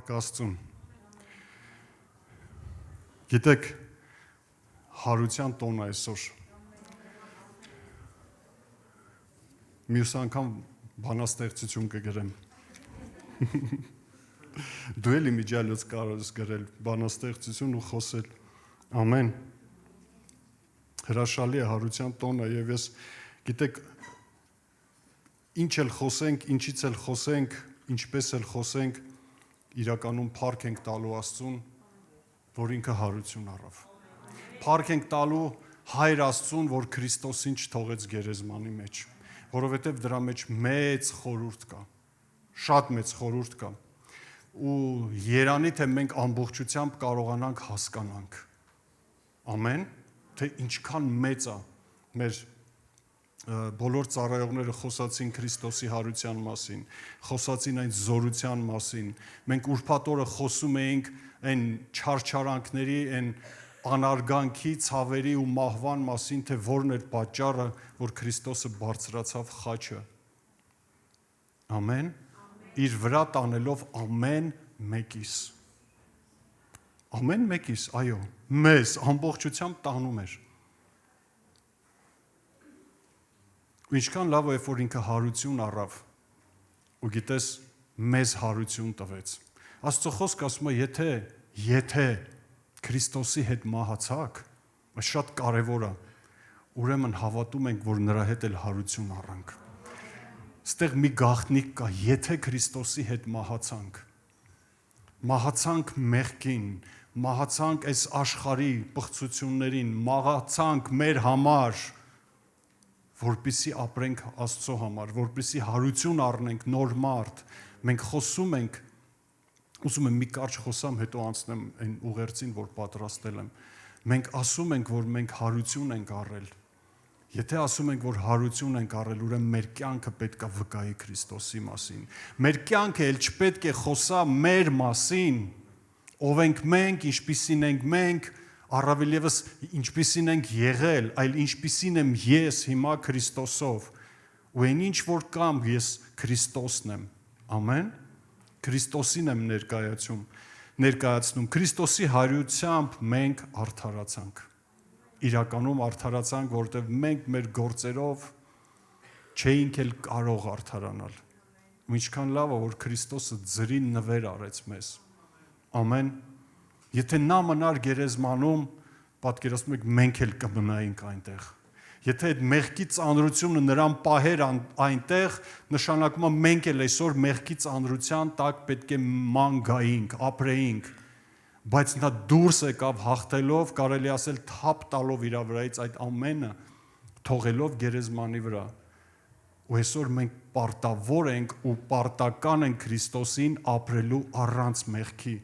Փառք Աստծուն։ Գիտեք, հարության տոն է այսօր։ Մյուս անգամ բանաստեղծություն կգրեմ։ Դու էլ իմիջիալոց կարող ես գրել բանաստեղծություն ու խոսել։ Ամեն։ Հրաշալի է հարության տոնը եւ ես գիտեք ինչ էլ խոսենք, ինչից էլ խոսենք, ինչպես էլ խոսենք, իրականում փառք ենք տալու Աստծուն, որ ինքը հարություն առավ։ Փառք ենք տալու Հայր Աստծուն, որ Քրիստոսին չթողեց գերեզմանի մեջ, որովհետև դրա մեջ մեծ խորհուրդ կա, շատ մեծ խորհուրդ կա։ Ու երանի թե մենք ամբողջությամբ կարողանանք հասկանանք։ Ամեն, թե ինչքան մեծ է մեր բոլոր ծառայողները խոսացին Քրիստոսի հարության մասին, խոսացին այն զորության մասին։ Մենք ուրբաթ օրը խոսում էինք այն չարչարանքների, այն անարգանքի, ցավերի ու մահվան մասին, թե որն էր պատճառը, որ Քրիստոսը բարձրացավ խաչը։ Ամեն։ Իր վրա տանելով ամեն մեկիս։ Ամեն մեկիս, այո, մեզ ամբողջությամբ տանում էր։ Ու ինչքան լավ է, որ ինքը հարություն առավ, ու գիտես, մեզ հարություն տվեց։ Աստծո խոսքը ասում է, եթե Քրիստոսի հետ մահացաք, այս շատ կարևոր է, ուրեմն հավատում ենք, որ նրա հետ էլ հարություն առանք։ Ստեղ մի գաղտնիք կա, եթե Քրիստոսի հետ մահացանք մեղքին, մահացանք այս աշխարհի պղծություններին, մահացանք մեր համար, որպեսզի ապրենք Աստծո համար, որպեսզի հարություն առնենք նոր մարդ, մենք խոսում ենք, ուզում եմ մի կարճ խոսամ, հետո անցնեմ այն ուղերձին, որ պատրաստել եմ։ Մենք ասում ենք, որ մենք հարություն ենք առել։ Եթե ասում ենք, որ հարություն ենք առել, ուրեմն մեր կյանքը պետք է վկայի Քրիստոսի մասին։ Մեր կյանքը էլ չպետք է խոսա մեր մասին, ով ենք մենք, ինչպիսին ենք մենք, առավել ևս ինչպիսին ենք եղել, այլ ինչպիսին եմ ես հիմա Քրիստոսով, ու այն ինչ որ կամ ես Քրիստոսն եմ, ամեն, Քրիստոսին եմ ներկայացնում, Քրիստոսի հարությամբ մենք արդարացանք, իրականում արդարացանք, որտեղ մենք մեր գործերով չէինք էլ կարող արդարանալ, ու ինչքան լավ է, որ Քրիստոսը ձրին նվեր արեց մեզ, ամեն, Եթե նա մնար գերեզմանում, պատկերացնում եք մենք էլ կմնայինք այնտեղ։ Եթե այդ մեղքի ծանրությունը նրան պահեր այնտեղ, նշանակում է մենք էլ այսօր մեղքի ծանրության տակ պետք է ման գայինք, ապրեինք, բայց նա դուրս եկավ հաղթելով, կարելի ասել թափ տալով իր վրայից այդ ամենը, թողելով գերեզմանի վրա։ Ու այսօր մենք պարտավոր ենք ու պարտական ենք Քրիստոսին ապրելու առանց մեղքի։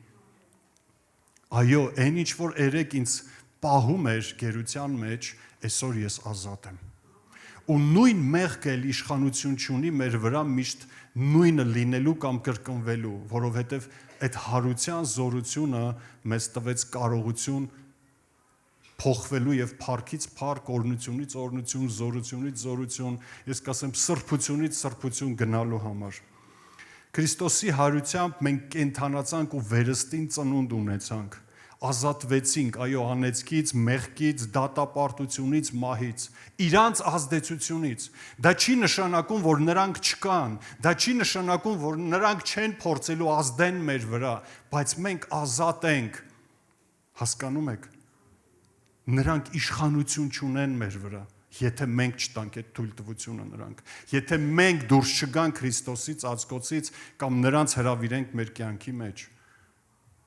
Այո, այն ինչ որ երեք ինձ պահում էր գերության մեջ, այսօր ես ազատ եմ։ Ու նույն մեղքը էլ իշխանություն չունի մեր վրա միշտ նույնը լինելու կամ կրկնվելու, որովհետև այդ հարության զորությունը մեզ տվեց կարողություն փոխվելու եւ փառքից փառք, օրհնությունից օրհնություն, զորությունից զորություն, ես կասեմ սրբությունից սրբություն գնալու համար։ Քրիստոսի հարությամբ մենք կենթանացանք ու վերստին ծնունդ ունեցանք, ազատվեցինք, այո, անեծքից, մեղքից, դատապարտությունից, մահից, իրանց ազդեցությունից։ Դա չի նշանակում, որ նրանք չկան, դա չի նշանակում, որ նրանք չեն փորձելու ազդեն մեր վրա, բայց մենք ազատ ենք, հասկանում եք, նրանք իշխանություն չունեն մեր վրա, եթե մենք չտանք այդ թույլտվությունը նրանք, եթե մենք դուրս չգանք Քրիստոսի ծածկոցից կամ նրանց հրավիրենք մեր կյանքի մեջ,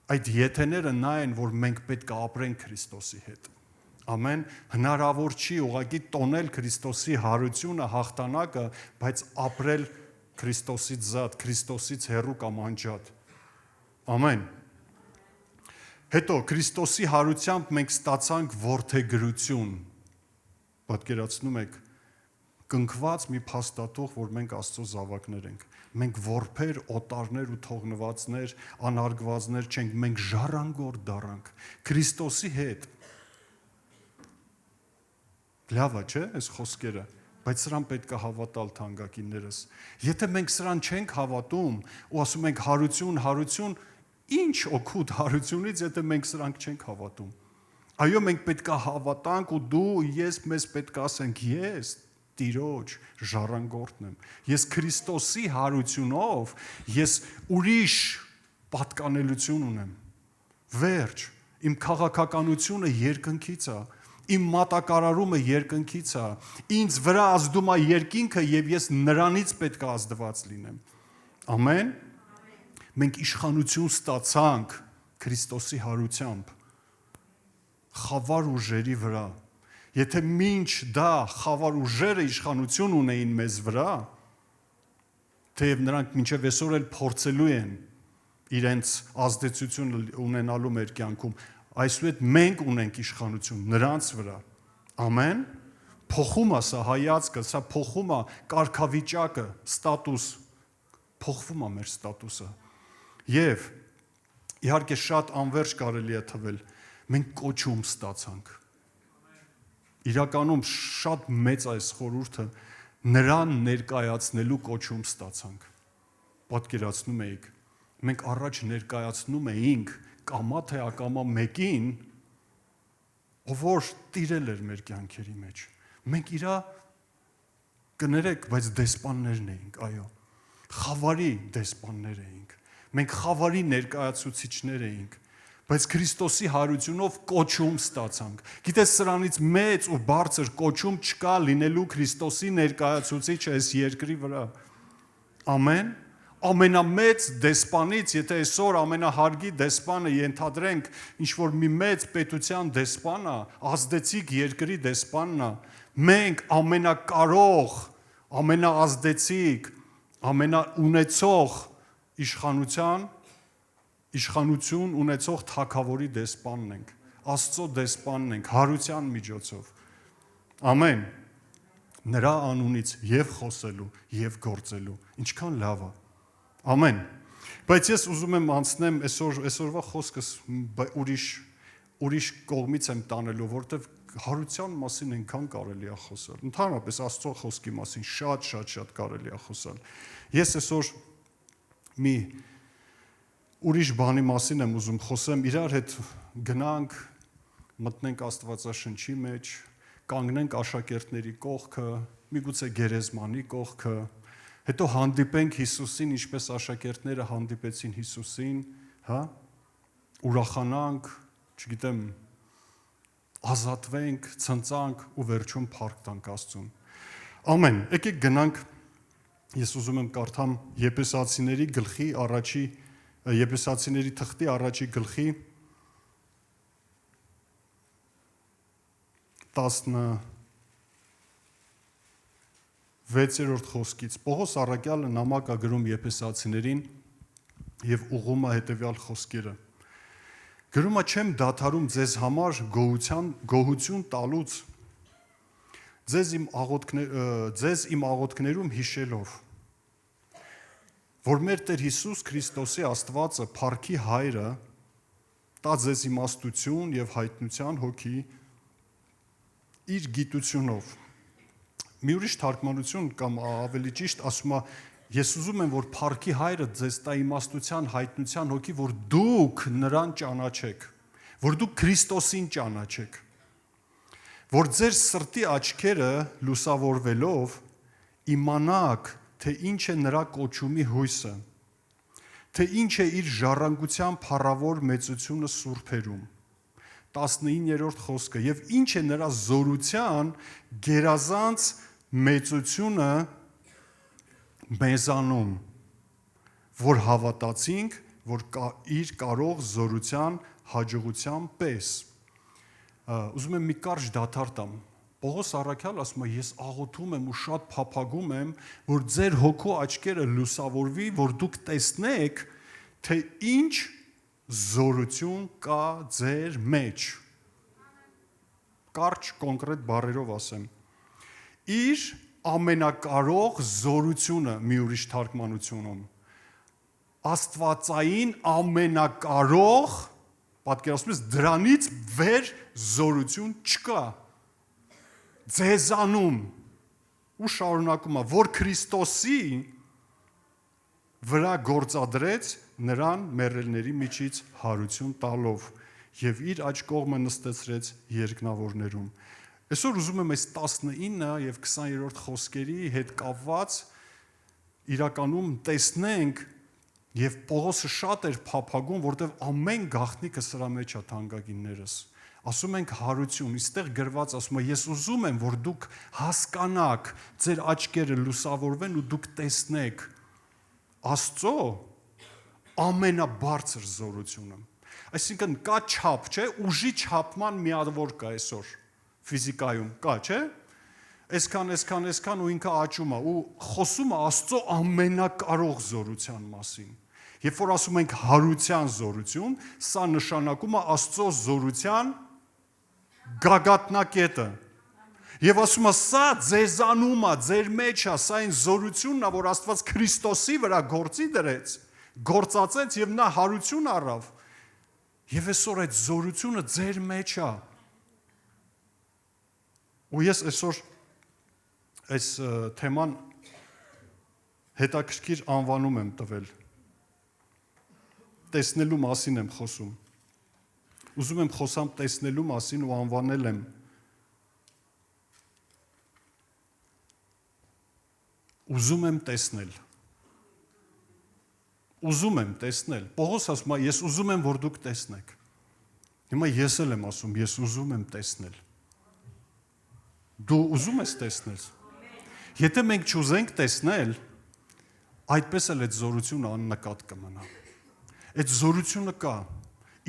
այդ եթեները նա են, որ մենք պետք է ապրենք Քրիստոսի հետ, ամեն, հնարավոր չի ուղղակի տոնել Քրիստոսի հարությունը, հաղթանակը, բայց ապրել Քրիստոսից զատ, Քրիստոսից հեռու կամ անջատ, ամեն, հետո Քրիստոսի հարությամբ մենք ստացանք որդեգրություն, պատկերացնում եք, կնքված մի փաստաթուղթ, որ մենք Աստծո զավակներ ենք, մենք որբեր, օտարներ ու թողնվածներ, անարգվածներ չենք, մենք ժառանգորդ դառանք, Քրիստոսի հետ, լավ է, չէ, այս խոսքերը, բայց սրան պետք է հավատալ թանկագիններս, եթե մենք սրան չենք հավատում ու ասում ենք հարություն, Ինչ օգուտ հարությունից, եթե մենք սրանք չենք հավատում։ Այո, մենք պետք է հավատանք ու դու ես մեզ պետք է ասենք, ես Տիրոջ ժառանգորդն եմ։ Ես Քրիստոսի հարությունով ես ուրիշ պատկանելություն ունեմ։ Վերջ, իմ քաղաքականությունը երկնքից է, իմ մատակարարումը երկնքից է, ինձ վրա ազդում է երկինքը եւ ես նրանից պետք է ազդված լինեմ։ Ամեն։ Մենք իշխանություն ստացանք Քրիստոսի հարությամբ խավար ուժերի վրա։ Եթե մինչ դա խավար ուժերը իշխանություն ունեին մեզ վրա, թեև նրանք մինչև այսօր էլ փորձելու են իրենց ազդեցությունը ունենալու մեր կյանքում, այսուհետ մենք ունենք իշխանություն նրանց վրա։ Ամեն։ Փոխում է սա հայացքը, սա փոխում է կարգավիճակը, ստատուս, փոխվում է մեր ստատուսը։ Եվ իհարկե շատ անվերջ կարելի է թվել, մենք կոչում ստացանք։ Իրականում շատ մեծ այս խորհուրդը նրան ներկայացնելու կոչում ստացանք։ Պատկերացնում եք, մենք առաջ ներկայացնում էինք կամա թե ակամա մեկին, ով որ տիրել էր մեր կյանքերի մեջ։ Մենք իրա կներեք, բայց դեսպաններն էինք, այո։ Խավարի դեսպաններ էինք։ Մենք խավարի ներկայացուցիչներ էինք, բայց Քրիստոսի հարությունով կոչում ստացանք։ Գիտես, սրանից մեծ ու բարձր կոչում չկա լինելու Քրիստոսի ներկայացուցիչը այս երկրի վրա։ Ամեն։ Ամենամեծ դեսպանից, եթե այսօր ամենահարգի դեսպանը ենթադրենք ինչ-որ մի մեծ պետության դեսպանա, ազդեցիկ երկրի դեսպանն է, մենք ամենակարող, ամենաազդեցիկ, ամենաունեցող իշխանություն ունեցող թագավորի դեսպանն ենք, Աստծո դեսպանն ենք, հարության միջոցով։ Ամեն։ Նրա անունից եւ խոսելու, եւ գործելու, ինչքան լավ է։ Ամեն։ Բայց ես ուզում եմ անցնեմ այսօրվա խոսքս ուրիշ կողմից եմ տանելու, որտեվ հարության մասին այնքան կարելի է խոսալ։ Ընդհանրապես Աստծո խոսքի մասին շատ կարելի է խոսալ։ Ես այսօր մի ուրիշ բանի մասին եմ ուզում խոսեմ, իրար հետ գնանք, մտնենք Աստվածաշնչի մեջ, կանգնենք աշակերտների կողքը, միգուցե գերեզմանի կողքը, հետո հանդիպենք Հիսուսին, ինչպես աշակերտները հանդիպեցին Հիսուսին, հա? Ուրախանանք, չգիտեմ, ազատվենք, ցնծանք ու վերջում փառք տանք Աստծուն։ Ամեն։ Եկեք գնանք, ես ուզում եմ կարդամ Եփեսացիների թղթի առաջի գլխի 16-րդ խոսքից։ Պողոս առաքյալը նամակ է գրում Եփեսացիներին եւ ուղղում է հետեւյալ խոսքերը։ Գրում է. չեմ դադարում ձեզ համար գոհություն տալուց, ձեզ իմ աղոթքներում հիշելով, որ մեր Տեր Հիսուս Քրիստոսի Աստվածը, փառքի Հայրը, տա ձեզ իմաստություն եւ հայտնության հոգի իր գիտությունով։ Մի ուրիշ թարգմանություն կամ ավելի ճիշտ ասում է, ես ուզում եմ, որ փառքի Հայրը ձեզ տա իմաստության, հայտնության հոգի, որ դուք նրան ճանաչեք, որ դուք Քրիստոսին ճանաչեք, որ ձեր սրտի աչքերը լուսավորվելով իմանաք, թե ինչ է նրա կոչումի հույսը, թե ինչ է իր ժառանգության փառավոր մեծությունը սուրբերում։ 19-րդ խոսքը, եւ ինչ է նրա զորության գերազանց մեծությունը մեզանում, որ հավատացինք, որ իր կարող զորության հաջողության պես։ Ուզում եմ մի կարճ դադար տամ։ Պողոս առաքյալը ասում է, ես աղոթում եմ ու շատ փափագում եմ, որ ձեր հոգու աչքերը լուսավորվի, որ դուք տեսնեք, թե ինչ զորություն կա ձեր մեջ։ Կարճ կոնկրետ բառերով ասեմ։ Իր ամենակարող զորությունը, մի ուրիշ թարգմանությունում, Աստվածային ամենակարող, պատկերացնում ես, դրանից վեր զորություն չկա։ Ձեզանում ու շարունակում է, որ Քրիստոսի վրա գործադրեց նրան մեռելների միջից հարություն տալով եւ իր աջ կողմը նստեցրեց երկնավորներում։ Այսօր ուզում եմ այս 19 եւ 20-րդ խոսքերի հետ կապված իրականում տեսնենք եւ Պողոսը շատ էր փափագում, որտեղ ամեն գաղտնիքը սրա մեջ է թանկագիններս։ Ասում ենք հարություն, այստեղ գրված ասում է ես ուզում եմ, որ դուք հասկանաք, ձեր աչքերը լուսավորվեն ու դուք տեսնեք Աստծո ամենաբարձր զորությունը։ Այսինքն կա չափ, չէ, ուժի չափման միավոր կա այսօր ֆիզիկայում, կա, չէ։ Այսքան ու ինքը աճում է ու խոսում է Աստծո ամենակարող զորության մասին։ Երբ որ ասում ենք հարության զորություն, սա նշանակում է Աստծո զորության գագաթնակետը։ Եվ ասում է սա ձեզանում է, ձեր մեջ է, սա այն զորությունն է, որ Աստված Քրիստոսի վրա գործի դրեց, գործածեց եւ նա հարություն առավ։ Եվ այսօր այդ զորությունը ձեր մեջ է։ Ու ես այսօր այս թեման հետաքրքիր անվանում եմ տվել։ Տեսնելու մասին եմ խոսում։ Ուզում եմ խոսամ տեսնելու մասին ու անվանել եմ ուզում եմ տեսնել։ Ուզում եմ տեսնել։ Պողոս ասում է, ես ուզում եմ, որ դուք տեսնեք։ Հիմա ես էլ եմ ասում, ես ուզում եմ տեսնել։ Դու ուզում ես տեսնել։ Եթե մենք չուզենք տեսնել, այդպես էլ այդ զորությունը աննկատ կմնա։ Այդ զորությունը կա,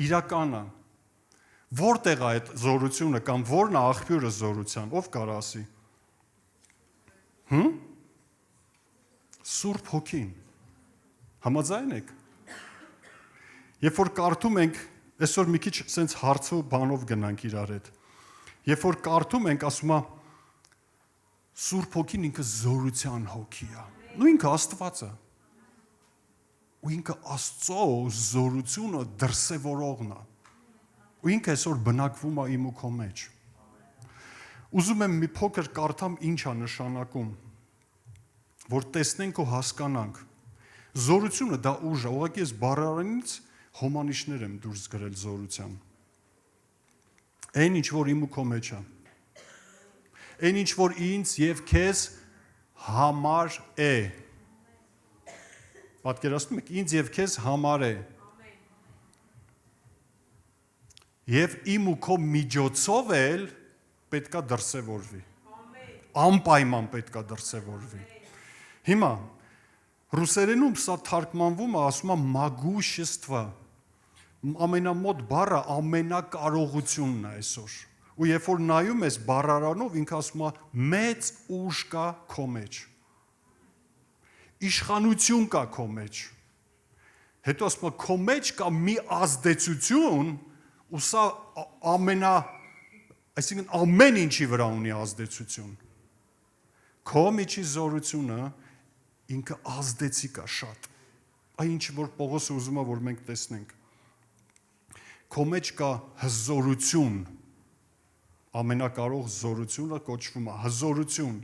իրական է։ Որտեղ է այդ զորությունը կամ որն է աղբյուրը զորության, ով կարող ասի։ Սուրբ Հոգին։ Համաձայն եք։ Երբ որ կարդում ենք, այսօր մի քիչ սենց հարցու բանով գնանք իրար հետ։ Երբ որ կարդում ենք, ասում է Սուրբ Հոգին ինքը զորության հոգի է։ Ու ինքը Աստված է։ Ու ինքը Աստծո զորությունը դրսևորողն է։ Ու ինքը այսօր բնակվում է իմ ու քո մեջ։ Ուզում եմ մի փոքր կարդամ ինչ է նշանակում, որ տեսնենք ու հասկանանք։ Զորությունը դա ուժ է, ուղղակի ես բառարանից հոմանիշներ եմ դուրս գրել զորության։ Այն ինչ որ իմ ու քո մեջ է։ Այն ինչ որ ինձ եւ քեզ համար է։ Պատկերացնում եք, ինձ եւ քեզ համար է։ Եվ իմ ու քո միջոցով էլ պետքա դրսևորվի։ Անպայման պետքա դրսևորվի։ Հիմա ռուսերենում սա թարգմանվում է, ասում է могущество։ Ամենամոտ բառը ամենակարողությունն է այսօր։ Ու երբ որ նայում ես բառարանով, ինքը ասում է մեծ ուժ կա քո մեջ։ Իշխանություն կա քո մեջ։ Հետո ասում է քո մեջ կա մի ազդեցություն, ու սա այսինքն ամեն ինչի վրա ունի ազդեցություն։ Քո միջի զորությունը ինքը ազդեցիկ է շատ։ Այն ինչ որ Պողոսը ուզում է որ մենք տեսնենք։ Քո մեջ կա հզորություն, ամենակարող զորությունը կոչվում է հզորություն,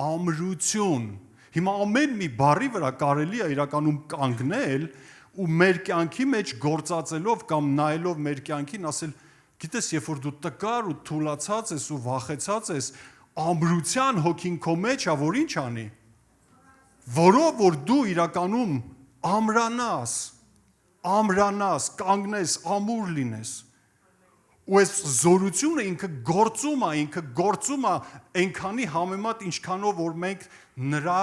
ամրություն։ Հիմա ամեն մի բառի վրա կարելի է իրականում կանգնել ու մեր կյանքի մեջ գործածելով կամ նայելով մեր կյանքին ասել, գիտես, երբ որ դու տկար ու թուլացած ես ու վախեցած ես, ամրության հոգին քո մեջ է, որ ինչ անի։ Որով որ դու իրականում ամրանաս, կանգնես, ամուր լինես։ Ու այս զորությունը ինքը գործում է այնքանի համեմատ, ինչքանով որ մենք նրա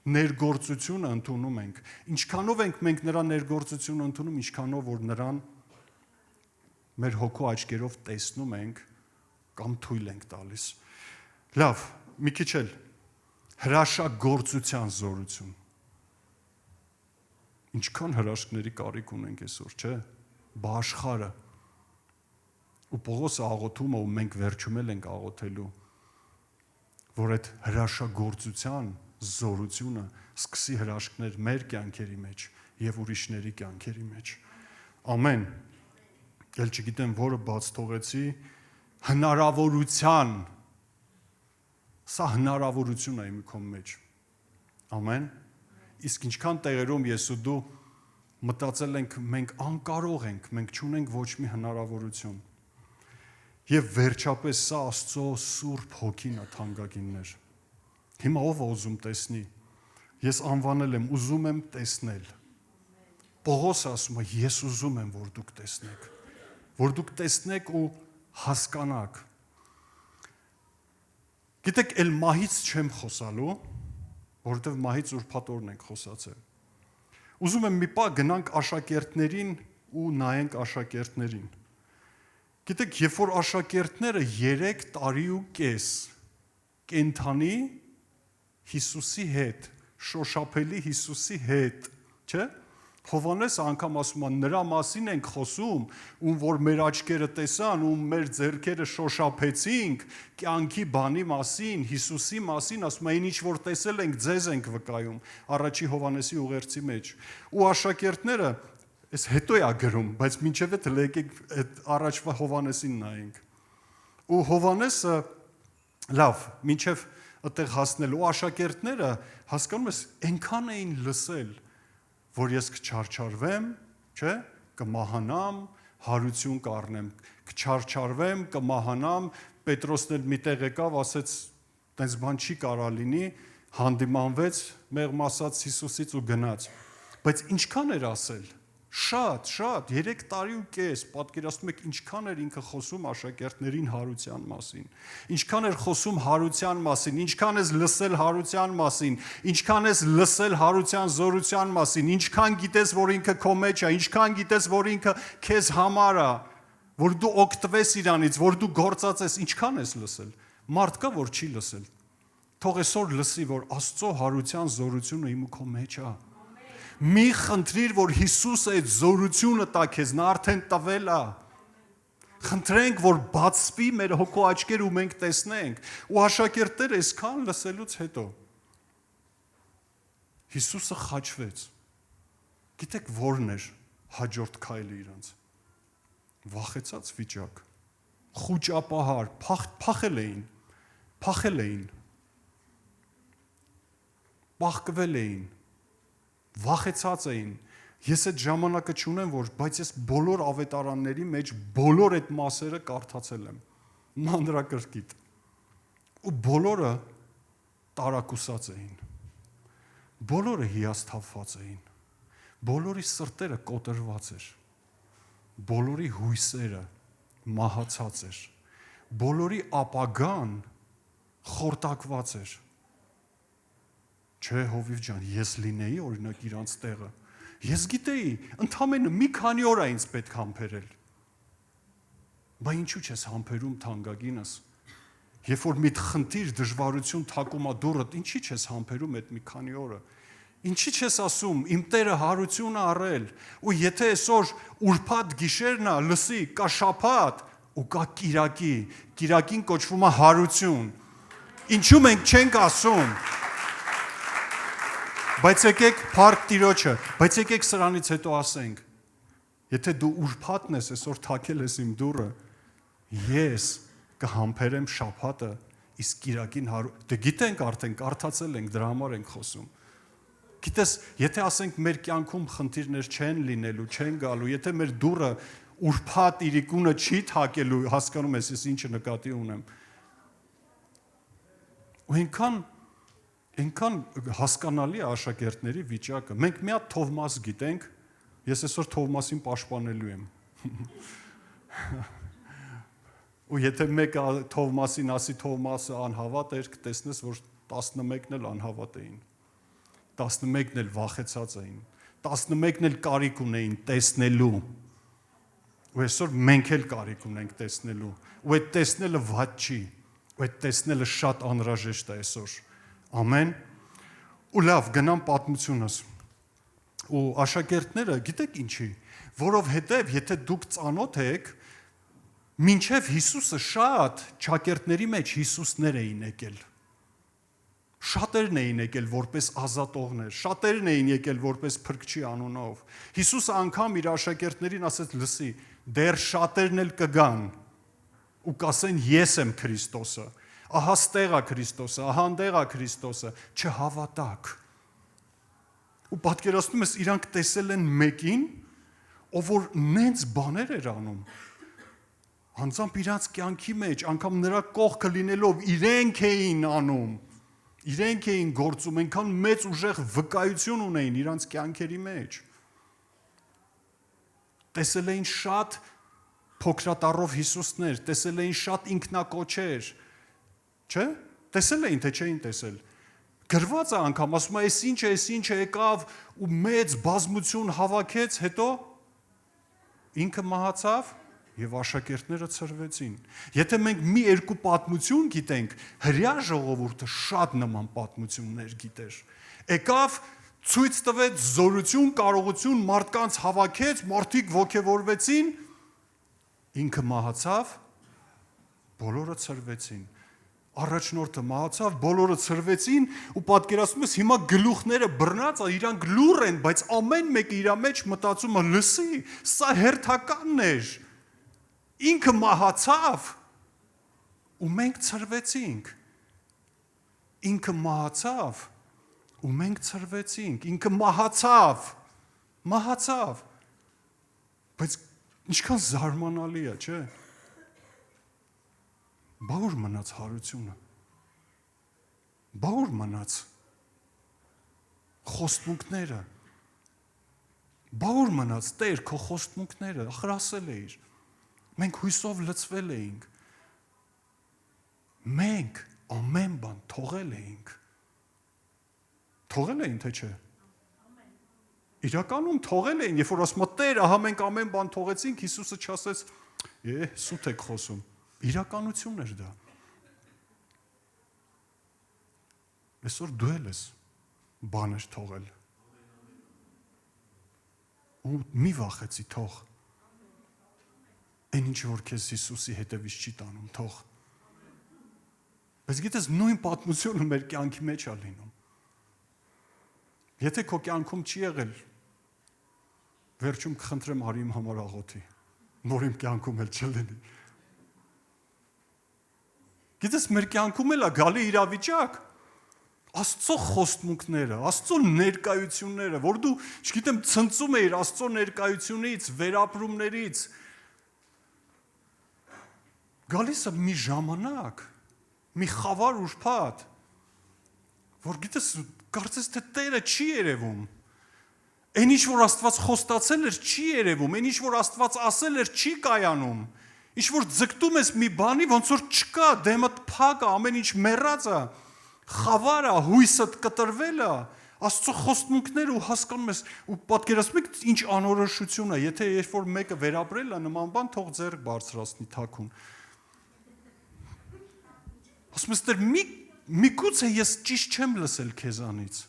ներգործությունը ընդունում ենք։ Ինչքանով ենք մենք նրա ներգործությունը ընդունում, ինչքանով որ նրան մեր հոգու աչքերով տեսնում ենք կամ թույլ ենք տալիս։ Լավ, մի քիչ էլ հրաշագործության զորություն։ Ինչքան հրաշքների կարիք ունենք այսօր, չէ՞։ Բաշխարը։ Ու Պողոսը աղոթում է ու մենք վերջում ենք աղոթելու, որ այդ հրաշագործության զորությունը սկսի հրաշքներ մեր կյանքերի մեջ եւ ուրիշների կյանքերի մեջ։ Ամեն։ Էլ չգիտեմ, որը բաց թողեցի, հնարավորության։ Սա հնարավորություն է իմ քո մեջ։ Ամեն։ Իսկ ինչքան տեղերում ես ու դու մտածել ենք մենք անկարող ենք, մենք չունենք ոչ մի հնարավորություն։ Եվ վերջապես սա Աստծո Սուրբ Հոգին է, թանկագիններ։ Հիմա ով է ուզում տեսնի։ Ես անվանել եմ, ուզում եմ տեսնել։ Պողոսը ասում է, ես ուզում եմ, որ դուք տեսնեք, որ դուք տեսնեք ու հասկանաք։ Գիտեք, էլ մահից չեմ խոսալու, որովհետև մահից ուրբաթ օրն ենք խոսացել։ Ուզում եմ մի պահ գնանք աշակերտներին ու նայենք աշակերտներին։ Գիտեք, երբ որ աշակերտները 3 տարի ու կես կենթանի Հիսուսի հետ, շոշափելի Հիսուսի հետ, չէ՞։ Հովհաննես անգամ ասում է, նրա մասին ենք խոսում, ում որ մեր աչքերը տեսան, ում մեր ձեռքերը շոշափեցինք, կյանքի բանի մասին, Հիսուսի մասին, ասում է, ինչ որ տեսել ենք, ձեզ ենք վկայում, առաջի Հովհաննեսի ուղերձի մեջ։ Ու աշակերտները, այս հետո է գրում, բայց մինչև այդ եկեք այդ առաջվա Հովհաննեսին նայենք։ Ու Հովհաննեսը լավ, մինչև այդտեղ հասնելու աշակերտները, հասկանում ես, այնքան էին լսել, որ ես կչարչարվեմ, չէ, կմահանամ, հարություն կառնեմ, կչարչարվեմ, կմահանամ, Պետրոսն էլ միտեղ եկավ, ասեց, տենց բան չի կարա լինի, հանդիմանվեց, մեղմ ասած Հիսուսից ու գնաց։ Բայց ինչքան էր ասել, շատ, 3 տարի ու կես, պատկերացնում եք ինչքան էր ինքը խոսում աշակերտներին հարության մասին, ինչքան էր խոսում հարության մասին, ինչքան ես լսել հարության մասին, ինչքան ես լսել հարության զորության մասին, ինչքան գիտես, որ ինքը քո մեջ է, ինչքան գիտես, որ ինքը քեզ համար է, որ դու օգտվես իրանից, որ դու գործածես, ինչքան ես լսել։ Մարդ կա, որ չի լսել։ Թող այսօր լսի, որ Աստծո հարության զորությունը իմ ու քո մեջ է։ Մի խնդրիր, որ Հիսուսը այդ զորությունը տա քեզ, նա արդեն տվել է։ Խնդրենք, որ բացվի մեր հոգու աչքերը ու մենք տեսնենք։ Ու աշակերտները այսքան լսելուց հետո Հիսուսը խաչվեց։ Գիտեք որն էր հաջորդ քայլը իրանց։ Վախեցած վիճակ, խուճապահար, փախել էին, պահկվել էին, վախեցած էին։ Ես այդ ժամանակը չունեմ, բայց ես բոլոր ավետարանների մեջ բոլոր այդ մասերը կարդացել եմ, մանրակրկիտ։ Ու բոլորը տարակուսած էին, բոլորը հիասթափված էին, բոլորի սրտերը կոտրված էր, բոլորի հույսերը մահացած էր, բոլորի ապագան խորտակված էր։ Չէ, Հովիվ ջան, ես լինեի օրինակ իրանց տեղը, ես գիտեի, ընդամենը մի քանի օր է ինձ պետք համբերել։ Բա ինչու չես համբերում թանկագինս։ Երբ որ մի խնդիր, դժվարություն թակում է դուռդ, ինչի չես համբերում այդ մի քանի օրը։ Ինչի չես ասում, իմ Տերը հարություն է առել, ու եթե այսօր ուրբաթ գիշերն է, լսի, կա շաբաթ ու կա կիրակին կոչվում է հարություն։ Ինչու մենք չենք ասում։ Բայց եկեք փառք Տիրոջը, բայց եկեք սրանից հետո ասենք, եթե դու ուրբաթն ես, այսօր թակել ես իմ դուռը, ես կհամբերեմ շաբաթը, իսկ կիրակին դե գիտենք արդեն, կարդացել ենք, դրա համար ենք խոսում։ Գիտես, եթե ասենք մեր կյանքում խնդիրներ չեն լինելու, չեն գալու, եթե մեր դուռը ուրբաթ իրիկունը չի թակելու, հասկանում ես, ես ինչը նկատի ունեմ։ Ու այնքան հասկանալի է աշակերտների վիճակը։ Մենք մի հատ Թովմաս գիտենք, ես այսօր Թովմասին պաշտպանելու եմ։ Ու եթե մեկը Թովմասին ասի Թովմասը անհավատ էր, կտեսնես, որ 11-ն էլ անհավատ էին։ 11-ն էլ վախեցած էին, 11-ն էլ կարիք ունեին տեսնելու։ Ու այսօր մենք էլ կարիք ունենք տեսնելու։ Ու այդ տեսնելը վատ չի, ու այդ տեսնելը շատ անհրաժեշտ է այսօր։ Ամեն։ Ու լավ, գնամ պատմությունս։ Ու աշակերտները, գիտեք ինչի, որովհետև եթե դուք ծանոթ եք, մինչև Հիսուսը շատ ճակերտների մեջ Հիսուսներ էին եկել։ Շատերն էին եկել որպես ազատողներ, շատերն էին եկել որպես փրկչի անունով։ Հիսուսը անգամ իր աշակերտներին ասեց, լսի, դեռ շատերն էլ կգան ու կասեն ես եմ Քրիստոսը, ահա ստեղ է Քրիստոսը, ահա այնտեղ է Քրիստոսը, չհավատաք։ ու պատկերացնում ես իրանք տեսել են մեկին, ով որ նենց բաներ էր անում, անձամբ իրանց կյանքի մեջ, անգամ նրա կողքը լինելով իրենք էին անում, իրենք էին գործում, այնքան մեծ ուժեղ վկայություն ունեին իրանց կյանքերի մեջ։ Տեսել էին շատ փոքրատառով Հիսուսներ, տեսել էին շատ ինքնակոչեր, չէ՞։ Տեսել էին, թե չէին տեսել։ Գրված է անգամ, ասում է, այս ինչ է եկավ ու մեծ բազմություն հավաքեց, հետո ինքը մահացավ եւ աշակերտները ցրվեցին։ Եթե մենք մի երկու պատմություն գիտենք, հրյա ժողովուրդը շատ նման պատմություններ գիտեր։ Եկավ, ցույց տվեց զորություն, կարողություն, մարդկանց հավաքեց, մարդիկ ոգևորվեցին, ինքը մահացավ, բոլորը ցրվեցին։ Առաջնորդը մահացավ, բոլորը ցրվեցին ու պատկերացնում ես հիմա գլուխները բռնած, իրանք լուր են, բայց ամեն մեկը իր մեջ մտածում է, լսի, սա հերթականն էր։ Ինքը մահացավ ու մենք ցրվեցինք։ Ինքը մահացավ ու մենք ցրվեցինք։ Ինքը մահացավ։ Բայց ինչքան զարմանալի է, չէ՞։ Բա ուր մնաց հարությունը։ Բա ուր մնաց խոստմունքները։ Բա ուր մնաց Տեր քո խոստմունքները, ախր ասել էիր։ Մենք հույսով լցվել էինք։ Մենք ամեն բան թողել էինք։ Թողել էին, թե չէ։ Իրականում թողել էին, երբ որ ասում է Տեր, ահա մենք ամեն բան թողեցինք, Հիսուսը չասեց, սուտ եք խոսում։ Իրականություն էր դա։ Այսօր դու ես բաներ թողել։ Ու մի վախեցի, թող։ Այն ինչ որ քեզ Հիսուսի հետևից չի տանում, թող։ Բայց գիտես, նույն պատմությունը մեր կյանքի մեջ է լինում։ Եթե քո կյանքում չի եղել, վերջում կխնդրեմ արի իմ համար աղոթի, որ իմ կյանքում էլ չլինի։ Գիտես, մեր կյանքում էլ է գալի իրավիճակ, Աստծո խոստմունքները, Աստծո ներկայությունները, որ դու, չգիտեմ, ցնծում էիր Աստծո ներկայությունից, վերապրումներից, գալիս է մի ժամանակ, մի խավար ուրբաթ, որ գիտես, կարծես թե Տերը չի երևում, այն ինչ որ Աստված խոստացել էր չի երևում, այն ինչ որ Աստված ասել էր չի կայանում, ինչ որ ձգտում ես մի բանի, ոնց որ չկա, դեմդ փակ է, ամեն ինչ մեռած է, խավար է, հույսդ կտրվել է, Աստծո խոստմունքները ու հասկանում ես ու պատկերացնում եք ինչ անորոշություն է, եթե երբ որ մեկը վերապրել է նման բան, թող ձեռք բարձրացնի թաքուն։ Ասում ես, Տեր, միգուցե ես ճիշտ չեմ լսել քեզանից։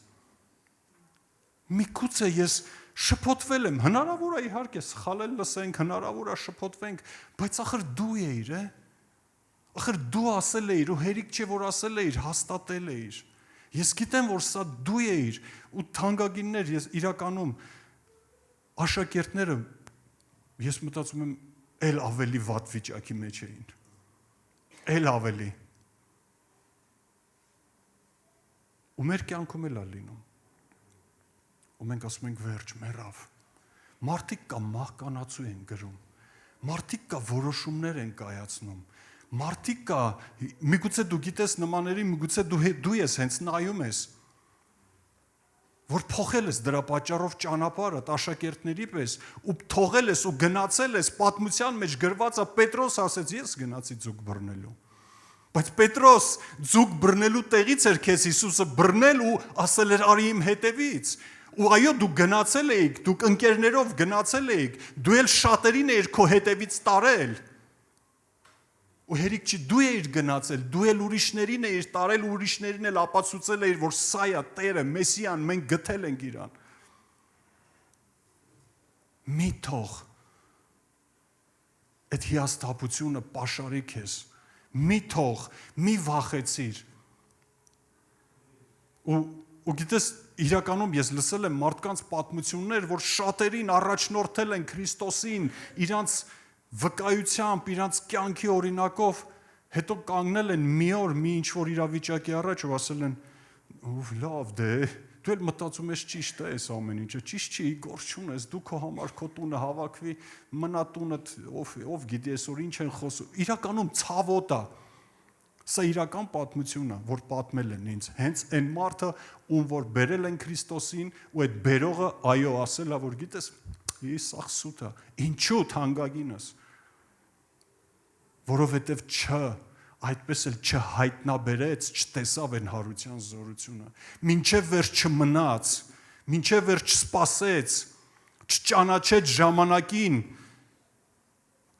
Միգուցե ես շփոթվել եմ, հնարավոր է իհարկե սխալել լսենք, հնարավոր է շփոթվենք, բայց ախր դու էիր, ախր դու ասել էիր ու հերիք չէ որ ասել էիր, հաստատել էիր։ Ես գիտեմ, որ սա դու էիր ու թանկագիններ, ես իրականում աշակերտները, ես մտածում եմ, էլ ավելի վատ վիճակի մեջ էին, էլ ավելի։ Ու մեր կյանքում էլ է լինում։ Ու մենք ասում ենք վերջ, մեռավ։ Մարդիկ կա մահկանացու են գրում, մարդիկ կա որոշումներ են կայացնում, մարդիկ կա, միգուցե դու գիտես նմաների, միգուցե դու ես հենց նայում ես, որ փոխել ես դրա պատճառով ճանապարհը աշակերտների պես ու թողել ես ու գնացել ես, պատմության մեջ գրված է Պետրոս ասեց, ես գնացի ձուկ բռնելու։ Բայց Պետրոս ձուկ բռնելու տեղից էր քեզ Հիսուսը բռնել ու ասել էր արի իմ հետևից։ Ու այո, դու գնացել էիք, դուք ընկերներով գնացել էիք, դու էլ շատերին էիր քո հետևից տարել։ Ու հերիք չի դու էիր գնացել, դու էլ ուրիշներին էիր տարել, ուրիշներին էլ ապացուցել էիր, որ սա է Տերը, Մեսիան, մենք գտել ենք իրան։ Մի թող այդ հիասթափությունը պաշարի քեզ, մի թող, մի վախեցիր։ Ու գիտես, իրականում ես լսել եմ մարդկանց պատմություններ, որ շատերին առաջնորդել են Քրիստոսին, իրանց վկայությամբ, իրանց կյանքի օրինակով, հետո կանգնել են մի օր մի ինչ-որ իրավիճակի առաջ ու ասել են, լավ դե, Դու էլ մտածում ես ճիշտ է այս ամեն ինչը, ճիշտ չի, գործ չունես, դու քո համար քո տունը հավաքվի, մնա տունդ, ով գիտի այսօր ինչ են խոսում։ Իրականում ցավոտ է։ Սա իրական պատմություն է, որ պատմել են ինձ։ Հենց այն մարդը, ում որ բերել են Քրիստոսին, ու այդ բերողը այո ասել է, որ գիտես, ես սա սուտ է։ Ինչու թանկագինս։ Որովհետև այդպես էլ չհայտնաբերեց, չտեսավ այն հարության զորությունը։ Մինչև վերջ չմնաց, մինչև վերջ չսպասեց, չճանաչեց ժամանակին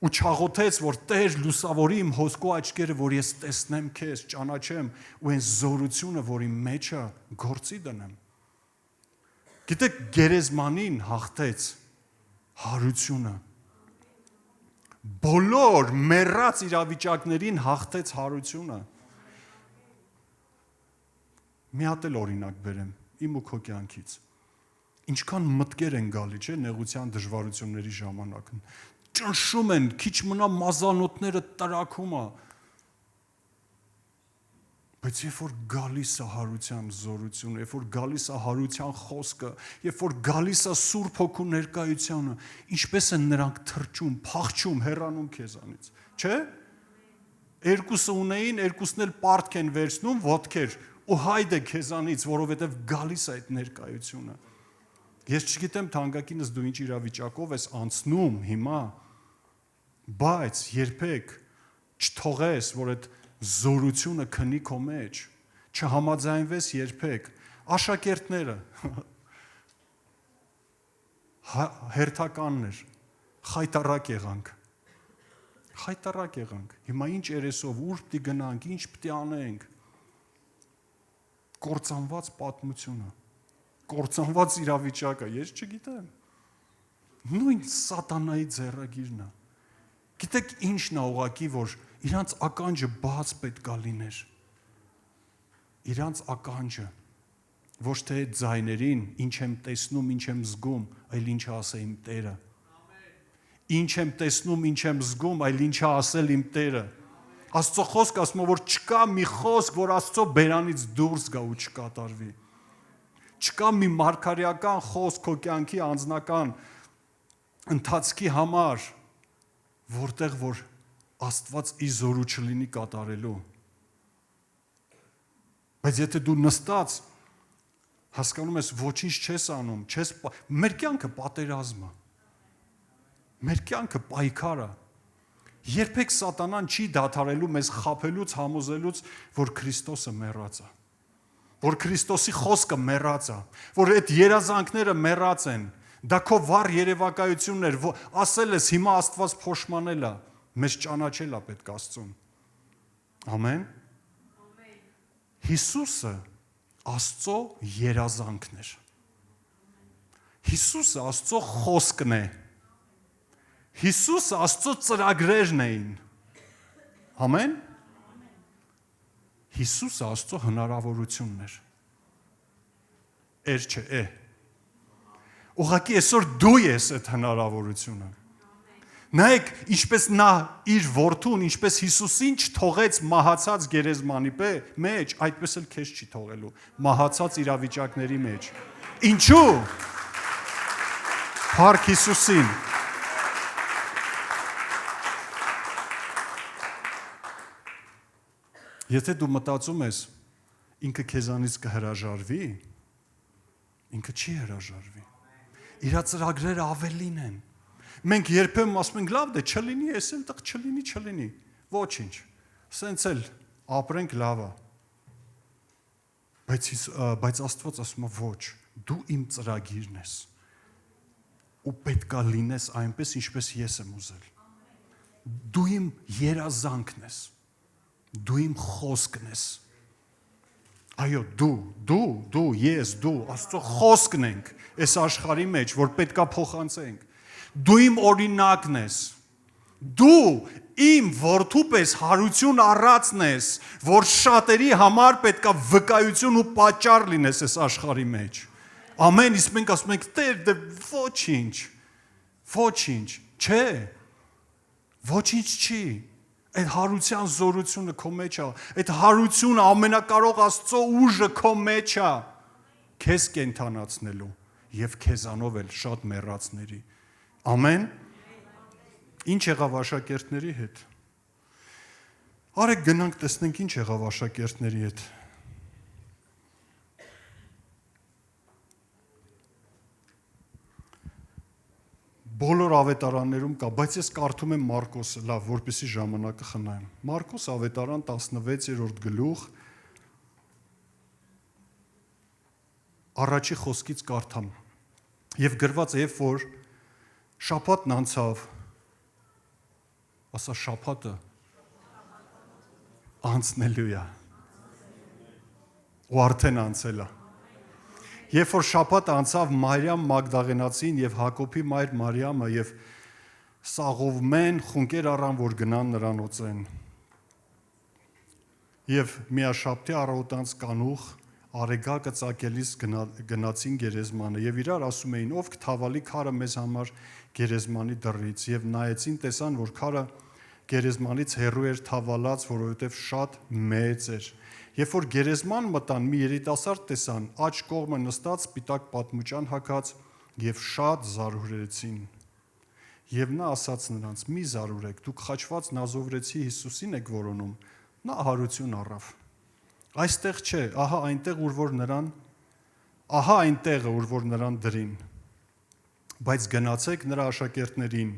ու չաղոթեց, որ Տեր լուսավորի իմ հոսքո աչքերը, որ ես տեսնեմ քեզ, ճանաչեմ ու այն զորությունը, որ իմ մեջ է, գործի դնեմ։ Գիտեք, գերեզմանին հաղթեց հարությունը։ Բոլոր մեռած իրավիճակներին հաղթեց հարությունը։ Մի հատ էլ օրինակ բերեմ իմ ու քո կյանքից։ Ինչքան մտքեր են գալի, չէ, նեղության դժվարությունների ժամանակ։ Ճնշում են, քիչ մնա մազանոթները տրաքում է։ Բայց երբ որ գալիս է հարության զորությունը, երբ որ գալիս է հարության խոսքը, երբ որ գալիս է Սուրբ Հոգու ներկայությունը, ինչպես են նրանք թրջում, փախչում, հեռանում քեզանից, չէ՞։ Երկուսը ունեին, երկուսն էլ պարտք են վերցնում, ոտքեր, ու հայդը քեզանից, որովհետև գալիս է այդ ներկայությունը։ Ես չգիտեմ թանկագինս դու ինչ իրավիճակով ես անցնում հիմա, բայց երբեք չթողես, որ այդ զորությունը քնի քո մեջ, չհամաձայնվես երբեք։ Աշակերտները հերթականներ, խայտառակ եղանք։ Հիմա ինչ երեսով, ուր պիտի գնանք, ինչ պիտի անենք։ Կործանված պատմությունը, կործանված իրավիճակը, ես չգիտեմ։ Նույն սատանայի ձեռագիրն է։ Գիտեք ինչն է ուղղակի, որ իրանց ականջը բաց պետք է լիներ։ Իրանց ականջը, ոչ թե ձայներին, ինչ եմ տեսնում, ինչ եմ զգում, այլ ինչ ասե իմ Տերը։ Ինչ եմ տեսնում, ինչ եմ զգում, այլ ինչ ասել իմ Տերը։ Աստծո խոսքը ասում է, որ չկա մի խոսք, որ Աստծո բերանից դուրս գա ու չկատարվի։ Չկա մի մարգարեական խոսք քո կյանքի անձնական ընթացքի համար, որտեղ որ Աստված ի զորու չլինի կատարելու։ Բայց եթե դու նստած հասկանում ես ոչինչ չես անում, մեր կյանքը պատերազմ է։ Մեր կյանքը պայքար է։ Երբեք սատանան չի դադարելու մեզ խաբելուց, համոզելուց, որ Քրիստոսը մեռած է, որ Քրիստոսի խոսքը մեռած է, որ այդ երազանքները մեռած են։ Դա քո վառ երևակայությունն էր, ասել ես հիմա Աստված փոշմանել է, մեզ ճանաչել է պետք Աստծուն։ Ամեն։ Հիսուսը Աստծո երազանքն էր։ Հիսուսը Աստծո խոսքն է։ Հիսուսը Աստծո ծրագրերն էին։ Ամեն։ Հիսուսը Աստծո հնարավորությունն էր։ Չէ, է։ Ուղղակի այսօր դու ես այդ հնարավորությունը։ Նայեք, ինչպես նա իր որդուն, ինչպես Հիսուսին չթողեց մահացած գերեզմանի մեջ, այդպես էլ քեզ չի թողելու մահացած իրավիճակների մեջ։ Ինչու՞։ Փառք Հիսուսին։ Եթե դու մտածում ես, ինքը քեզանից կհրաժարվի, ինքը չի հրաժարվի։ Իր ծրագրերը ավելին են։ Մենք երբեմն ասում ենք, լավ դե չլինի, էս էլ տեղ չլինի։ Ոչինչ։ Սենց էլ ապրենք լավ է։ Բայց Աստված ասում է, ոչ, դու իմ ծրագիրն ես։ Ու պետքա լինես այնպես, ինչպես ես եմ ուզել։ Դու իմ երազանքն ես։ Դու իմ խոսքն ես։ Այո, դու, ես, դու, Աստծո խոսքն ենք այս աշխարհի մեջ, որ պետքա փոխանցենք։ Դու իմ օրինակն ես։ Դու իմ որդու պես հարություն առածն ես, որ շատերի համար պետքա վկայություն ու պատճառ լինես այս աշխարհի մեջ։ Ամեն, իսկ մենք ասում ենք, Տեր, դե ոչինչ, չէ։ Ոչինչ չի։ Այդ հարության զորությունը քո մեջ է, այդ հարությունը ամենակարող Աստծո ուժը քո մեջ է։ քեզ կենթանացնելու եւ քեզանով էլ շատ մեռածների։ Ամեն։ Ինչ եղավ աշակերտների հետ։ Արեք գնանք տեսնենք ինչ եղավ աշակերտների հետ։ Բոլոր ավետարաններում կա, բայց ես կարդում եմ Մարկոսը, լավ, որպեսզի ժամանակը խնայեմ։ Մարկոս ավետարան 16-րդ գլուխ առաջի խոսքից կարդամ։ Եվ գրված է, երբ որ շաբաթն անցավ, ասա շաբաթը անցնելու է։ Ու արդեն անցել է։ Երբ որ շաբաթ անցավ, Մարիամ Մագդաղենացին եւ Հակոբի մայր Մարիամը եւ Սաղովմեն խունկեր առան, որ գնան նրան օծեն։ Եվ միաշաբթի առավոտանց կանուխ արեգակը ծակելիս գնացին գերեզմանը եւ իրար ասում էին. ով կթավալի քարը մեզ համար գերեզմանի դռից, եւ նայեցին, տեսան, որ քարը գերեզմանից հեռու էր թավալած, որովհետեւ շատ մեծ էր։ Երբ որ գերեզման մտան, մի երիտասարդ տեսան, աջ կողմը նստած, սպիտակ պատմուճան հագած եւ շատ զարհուրեցին։ Եվ նա ասաց նրանց. մի զարուրեք, դուք խաչված Նազովրեցի Հիսուսին եք որոնում, նա հարություն առավ։ Այստեղ չէ, ահա այնտեղը, ուր որ նրան դրին։ Բայց գնացեք նրա աշակերտներին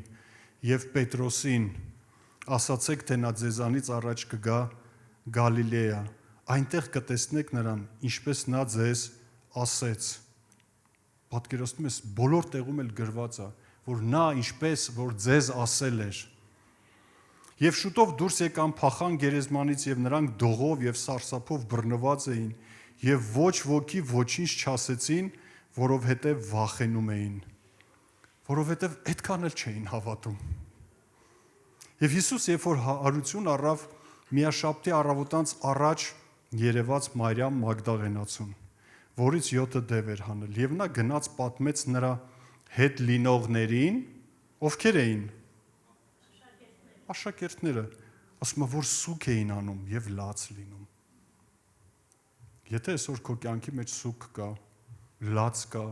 եւ Պետրոսին, ասացեք, թե նա ձեզանից առաջ կգա Գալիլեա, այնտեղ կտեսնեք նրան, ինչպես նա ձեզ ասեց։ Պատկերացնում ես, բոլոր տեղում էլ գրված է, որ նա ինչպես որ ձեզ ասել էր։ Եվ շուտով դուրս եկան փախան գերեզմանից եւ նրանք դողով եւ սարսափով բռնված էին եւ ոչ ոքի ոչինչ չասեցին, որովհետեւ վախենում էին, որովհետեւ այդքան էլ չէին հավատում։ Եվ Հիսուս, երբ որ հարություն առավ, միաշաբթի առավոտանց առաջ երևաց Մարիամ Մագդաղենացուն, որից 7 դև էր հանել, եւ նա գնաց պատմեց նրա հետ լինողներին, ովքեր էին։ Աշակերտները, ասում է, որ սուգ էին անում եւ լաց լինում։ Եթե այսօր քո կյանքի մեջ սուգ կա, լաց կա,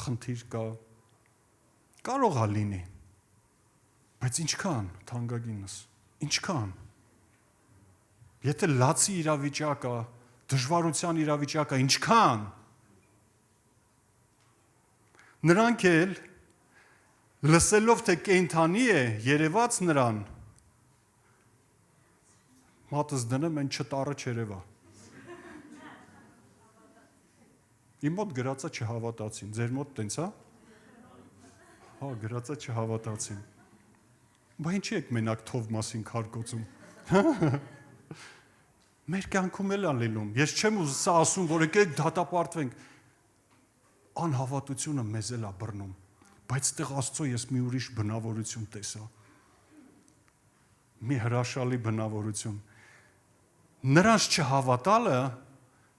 խնդիր կա, կարող է լինի, բայց ինչքան, թանկագինս, ինչքան։ Եթե լացի իրավիճակը, դժվարության իրավիճակը, ինչքան։ Նրանք էլ լսելով, թե կենդանի է, երևաց նրան, մատս դնեմ, են չտարը չերևա։ Իմ մոտ գրածա չհավատացին, ձեր մոտ տենց, հա? Հա, գրածա չհավատացին։ Բա ինչի եք մենակ թով մասին քարկոծում։ Մեր կյանքում էլ ալելում։ Ես չեմ սա ասում, որ եկեք դատապարտվենք։ Անհավատությունը մեզ էլ է բռնում, բայց տեղ Աստծո ես մի ուրիշ բնավորություն տեսա։ Մի հրաշալի բնավորություն։ Նրանց չհավատալը,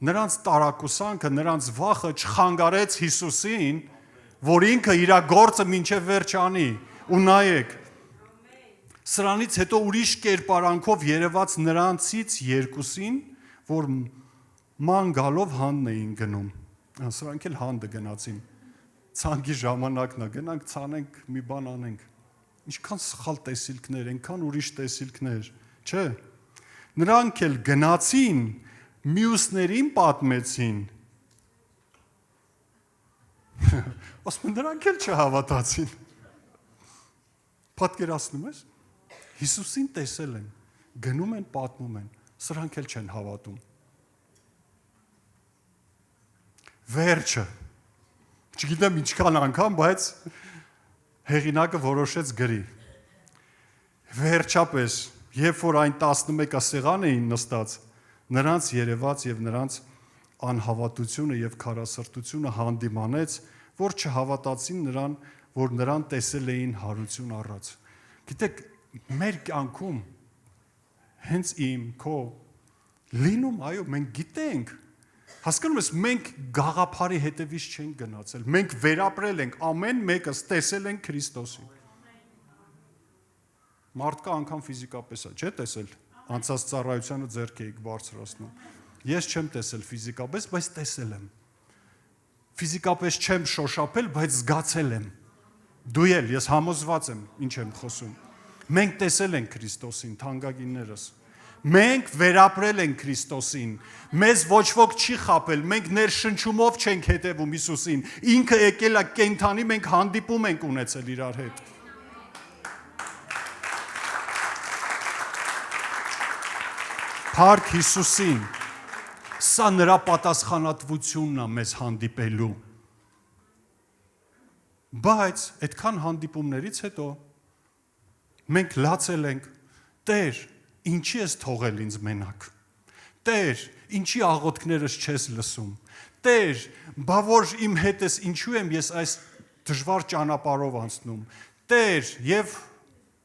նրանց տարակուսանքը, նրանց վախը չխանգարեց Հիսուսին, որ ինքը իր գործը մինչև վերջ անի։ Ու նայեք, սրանից հետո ուրիշ կերպարանքով երևաց նրանցից երկուսին, որ ման գալով հանդն էին գնում։ Սրանք էլ հանդը գնացին։ Ցանկի ժամանակն է, գնանք ցանենք, մի բան անենք։ Ինչքան սխալ տեսիլքներ, այնքան ուրիշ տեսիլքներ, չէ։ Նրանք էլ գնացին, մյուսներին պատմեցին։ Ասում նրանք էլ չհավատացին։ Պատկերացնում ես։ Հիսուսին տեսել են, գնում են, պատմում են, սրանք էլ չեն հավատում։ Վերջը, չգիտեմ ինչքան անգամ, բայց հեղինակը որոշեց գրի։ Վերջապես, երբ որ այն 11-ը սեղան էին նստած, նրանց երևաց եւ նրանց անհավատությունը եւ քարասրտությունը հանդիմանեց, որ չհավատացին նրան, որ նրան տեսել էին հարություն առած։ Գիտեք, մեր կյանքում հենց իմ քո լինում, այո, մենք գիտենք, հասկանում ես, մենք գաղափարի հետևից չենք գնացել, մենք վերապրել ենք, ամեն մեկս տեսել ենք Քրիստոսին։ Մարդկա անգամ ֆիզիկապես է, չէ՞ տեսել, անցած ծառայությանը ձեռք էիք բարձրացնում։ Ես չեմ տեսել ֆիզիկապես, բայց տեսել եմ։ Ֆիզիկապես չեմ շոշափել, բայց զգացել եմ։ Դու էլ, ես համոզված եմ, ինչ եմ խոսում։ Մենք տեսել ենք Քրիստոսին, թանկագիններս։ Մենք վերապրել ենք Քրիստոսին։ Մեզ ոչ ոք չի խաբել, մենք ներշնչումով չենք հետևում Հիսուսին։ Ինքը եկել է կենդանի, մենք հանդիպում ենք ունեցել իրար հետ։ Փառք Հիսուսին։ Սա նրա պատասխանատվությունն է մեզ հանդիպելու։ Բայց այդքան հանդիպումներից հետո մենք լացել ենք. Տեր, ինչի ես թողել ինձ մենակ։ Տեր, ինչի աղոթքներս չես լսում։ Տեր, բա որ իմ հետ ես, ինչու եմ ես այս դժվար ճանապարհով անցնում։ Տեր, եւ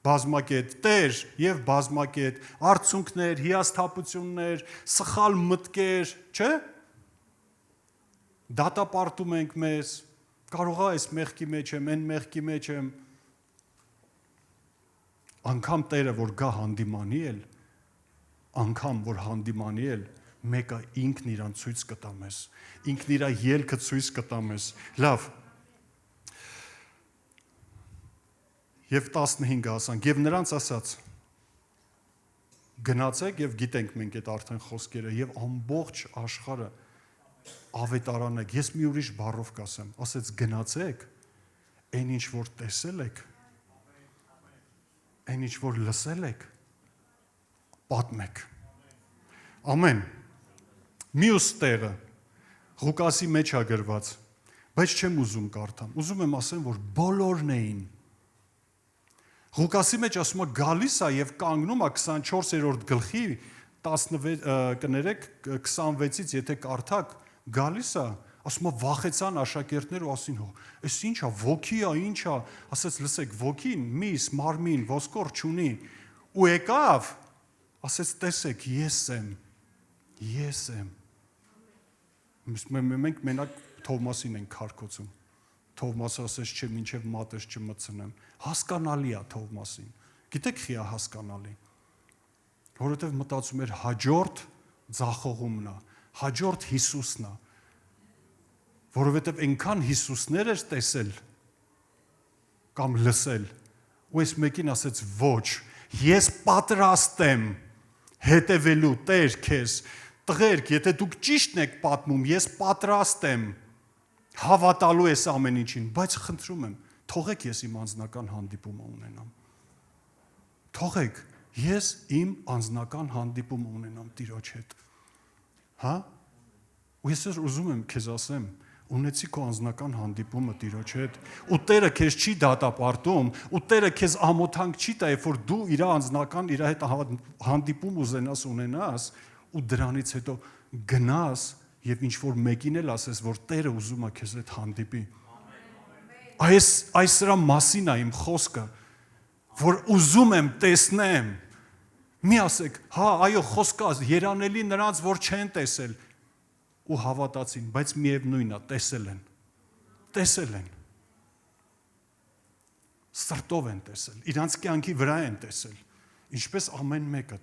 բազմակետ, Տեր եւ բազմակետ, արցունքներ, հիասթափություններ, սխալ մտքեր, չէ՞։ Դատապարտում ենք մեզ, կարող է այս մեղքի մեջ եմ, այն մեղքի մեջ եմ։ Անկամ Տերը, որ գա հանդիմանի էլ, անկամ որ հանդիմանի էլ, մեկը ինքն իրան ցույց կտա մեզ, ինքն իր ելքը ցույց կտա մեզ։ Լավ։ Եվ 15 ասանք, եւ նրանց ասաց. գնացեք եւ գիտենք մենք այդ արդեն խոսքերը եւ ամբողջ աշխարհը ավետարանեք։ Ես մի ուրիշ բառով կասեմ, ասեց գնացեք, այն ինչ որ տեսել եք, այն ինչ որ լսել եք, պատմեք։ Ամեն։ Մյուս տեղը Ղուկասի մեջ է գրված, բայց չեմ ուզում կարդամ։ Ուզում եմ ասեմ, որ բոլորն էին։ Ղուկասի մեջ ասում է գալիս է եւ կանգնում է 24-րդ գլխի 26-ից եթե կարդակ գալիս է, ասում է վախեցան աշակերտները ու ասին, «Էս ի՞նչ է, ոգի է, ինչ է»։ Ասեց, «Լսեք, ոգին միս, մարմին, ոսկոր չունի»։ Ու եկավ, ասեց, «Տեսեք, ես եմ»։ Մենք մենակ Թովմասին ենք քարկոծում։ Թովմասը ասեց, չէ, մինչև մատես չմտցնեմ։ Հասկանալի է Թովմասին։ Գիտեք խի է հասկանալի։ Որովհետև մտածում էր հաջորդ ձախողումն է, հաջորդ Հիսուսն է։ Որովհետև այնքան Հիսուսներ էր տեսել կամ լսել, ու այս մեկին ասեց, ոչ, ես պատրաստ եմ հետևելու Տեր քեզ։ Տղերք, եթե դուք ճիշտն եք պատմում, ես պատրաստ եմ հավատալու ես ամեն ինչին, բայց խնդրում եմ, թողեք ես իմ անձնական հանդիպումը ունենամ։ Թողեք, ես իմ անձնական հանդիպումը ունենամ Տիրոջ հետ։ Հա? Ու ես ուզում եմ քեզ ասեմ, ունեցի քո անձնական հանդիպումը Տիրոջ հետ, ու Տերը քեզ չի դատապարտում, ու Տերը քեզ ամոթանք չի տա, երբ որ դու իր անձնական իր հետ հանդիպում ուզենաս ունենաս, ու դրանից հետո գնաս եւ ինչ որ մեկին էլ ասես, որ Տերը ուզում է քեզ հետ հանդիպի։ Այս սրա մասին է իմ խոսքը, որ ուզում եմ տեսնեմ։ Մի ասեք, հա, այո, խոսքը երանելի նրանց, որ չեն տեսել ու հավատացին, բայց միևնույնն է, տեսել են։ Սրտով են տեսել, իրանց կյանքի վրա են տեսել, ինչպես ամեն մեկը։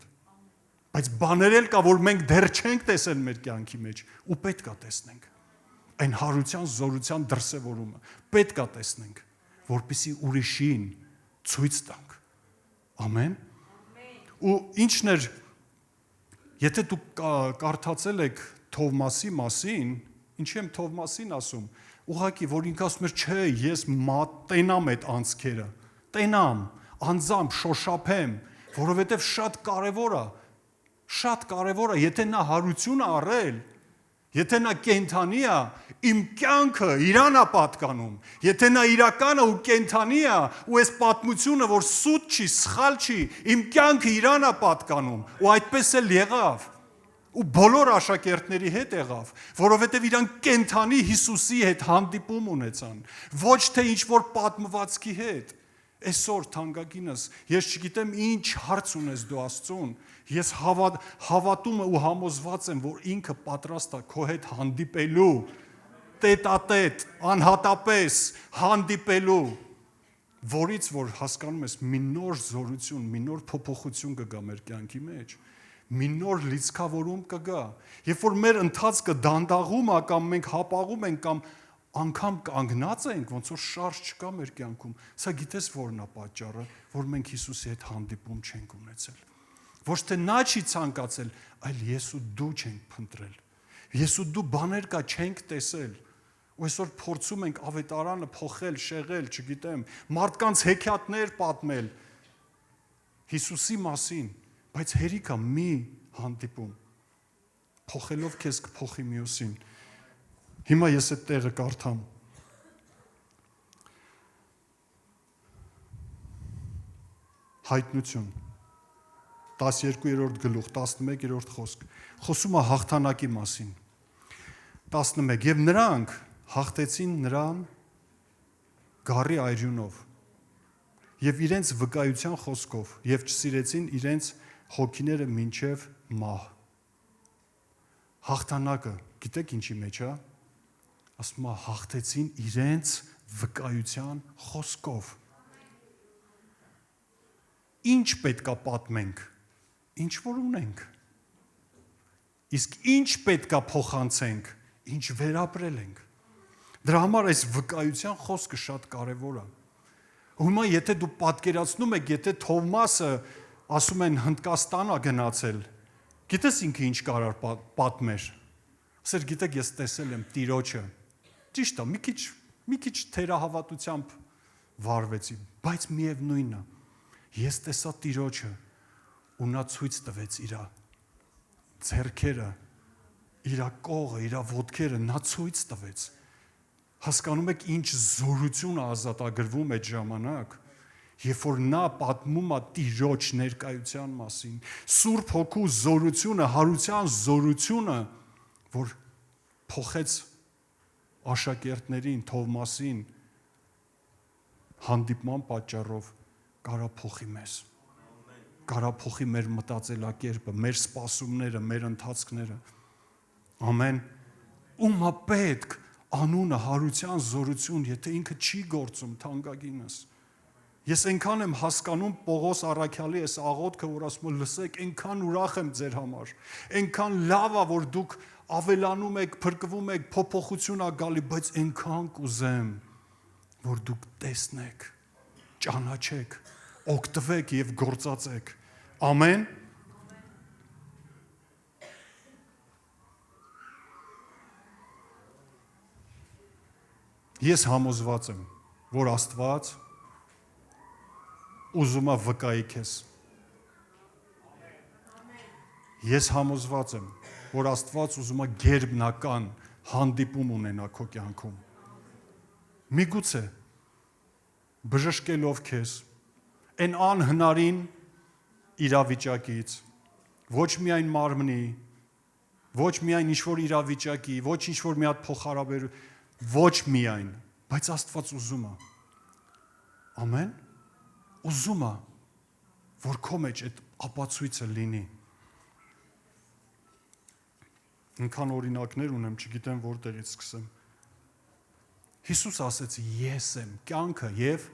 Բայց բաներ էլ կա, որ մենք դեռ չենք տեսել մեր կյանքի մեջ ու պետք է տեսնենք։ Այն հարության, զորության դրսևորումը պետք է տեսնենք, որպեսզի ուրիշին ցույց տանք։ Ամեն։ Ու ինչն էր, եթե դուք կարդացել եք Թովմասի մասին, ինչի եմ Թովմասին ասում, ուղղակի որ ինքը ասում էր, չէ, ես տենամ այդ անցքերը, տենամ, անձամբ շոշափեմ, որովհետև շատ կարևոր է, եթե նա հարություն առել, եթե նա կենդանի է, իմ կյանքը իրան է պատկանում, եթե նա իրական է ու կենդանի է, ու այս պատմությունը, որ սուտ չի, սխալ չի, իմ կյանքը իրան է պատկանում, ու այդպես էլ եղավ, ու բոլոր աշակերտների հետ եղավ, որովհետև իրանք կենդանի Հիսուսի հետ հանդիպում ունեցան, ոչ թե ինչ-որ պատմվածքի հետ։ Այսօր թանկագինս, ես չգիտեմ ինչ հարց ունես դու Աստծուն, ես հավատում ու համոզված եմ, որ ինքը պատրաստ է քո հետ հանդիպելու, տետատետ, անհատապես հանդիպելու, որից որ հասկանում ես մի նոր զորություն, մի նոր փոփոխություն կգա մեր կյանքի մեջ, մի նոր լիցքավորում կգա, երբ որ մեր ընթացքը դանդաղում է կամ մենք հապաղում ենք կամ անգամ կանգնած ենք, ոնց որ շարժ չկա մեր կյանքում։ Սա գիտես որն է պատճառը, որ մենք Հիսուսի հետ հանդիպում չենք ունեցել։ Ոչ թե նա չի ցանկացել, այլ ես ու դու չենք փնտրել։ Ես ու դու բաներ կա չենք տեսել։ Ու այսօր փորձում ենք ավետարանը փոխել, շեղել, չգիտեմ, մարդկանց հեքիաթներ պատմել Հիսուսի մասին, բայց հերիք է մի հանդիպում։ Փոխելով քեզ կփոխի մյուսին։ Հիմա ես այդ տեղը կարդամ։ Հայտնություն 12-րդ գլուխ 11-րդ խոսք խոսում է հաղթանակի մասին 11 եւ նրանք հաղթեցին նրան գառի այրյունով եւ իրենց վկայության խոսքով եւ չսիրեցին իրենց հոգիները մինչեւ մահ հաղթանակը գիտեք ինչի մեջ է ասում է հաղթեցին իրենց վկայության խոսքով ինչ պետքա պատմենք ինչ որ ունենք իսկ ինչ պետքա փոխանցենք ինչ վերապրել ենք դրա համար այս վկայության խոսքը շատ կարևոր է հիմա եթե դու պատկերացնում եք եթե Թովմասը ասում են Հնդկաստան է գնացել գիտես ինքը ինչ կարար պատմեր ասեր գիտեք ես տեսել եմ Տիրոջը ճիշտ է մի քիչ թերահավատությամբ վարվեցի բայց միևնույնն է ես տեսա Տիրոջը ու նա ցույց տվեց իր ձեռքերը իր կողը իր ոտքերը նա ցույց տվեց հասկանում եք ինչ զորություն է ազատագրվում այդ ժամանակ երբ որ նա պատմում է Տիրոջ ներկայության մասին Սուրբ Հոգու զորությունը հարության զորությունը որ փոխեց աշակերտներին Թովմասին հանդիպման պատճառով կարա փոխի մեզ կարա փոխի մեր մտածելակերպը մեր սպասումները մեր ընթացքները ամեն ումա պետք անունը հարության զորություն եթե ինքը չի գործում թանկագինս ես այնքան եմ հասկանում Պողոս Առաքյալի այս աղոթքը որ ասում է լսեք այնքան ուրախ եմ ձեր համար այնքան լավ է որ դուք ավելանում եք փրկվում եք փոփոխություն ա գալի բայց այնքան կուզեմ որ դուք տեսնեք ճանաչեք օգտվեք եւ գործածեք ամեն ես համոզված եմ որ Աստված ուզում է վկայի քեզ ես համոզված եմ որ Աստված ուզում է գերբնական հանդիպում ունենա քո կյանքում միգուցե բժշկելով քեզ այն անհնարին իրավիճակից ոչ միայն մարմնի ոչ միայն ինչ-որ իրավիճակի ոչ ինչ-որ մի հատ փոխհարաբերություն ոչ միայն բայց Աստված ուզում է ամեն ուզում է որ քո մեջ այդ ապացույցը լինի ինքան օրինակներ ունեմ չգիտեմ որտեղից սկսեմ Հիսուս ասեց ես եմ կյանքը եւ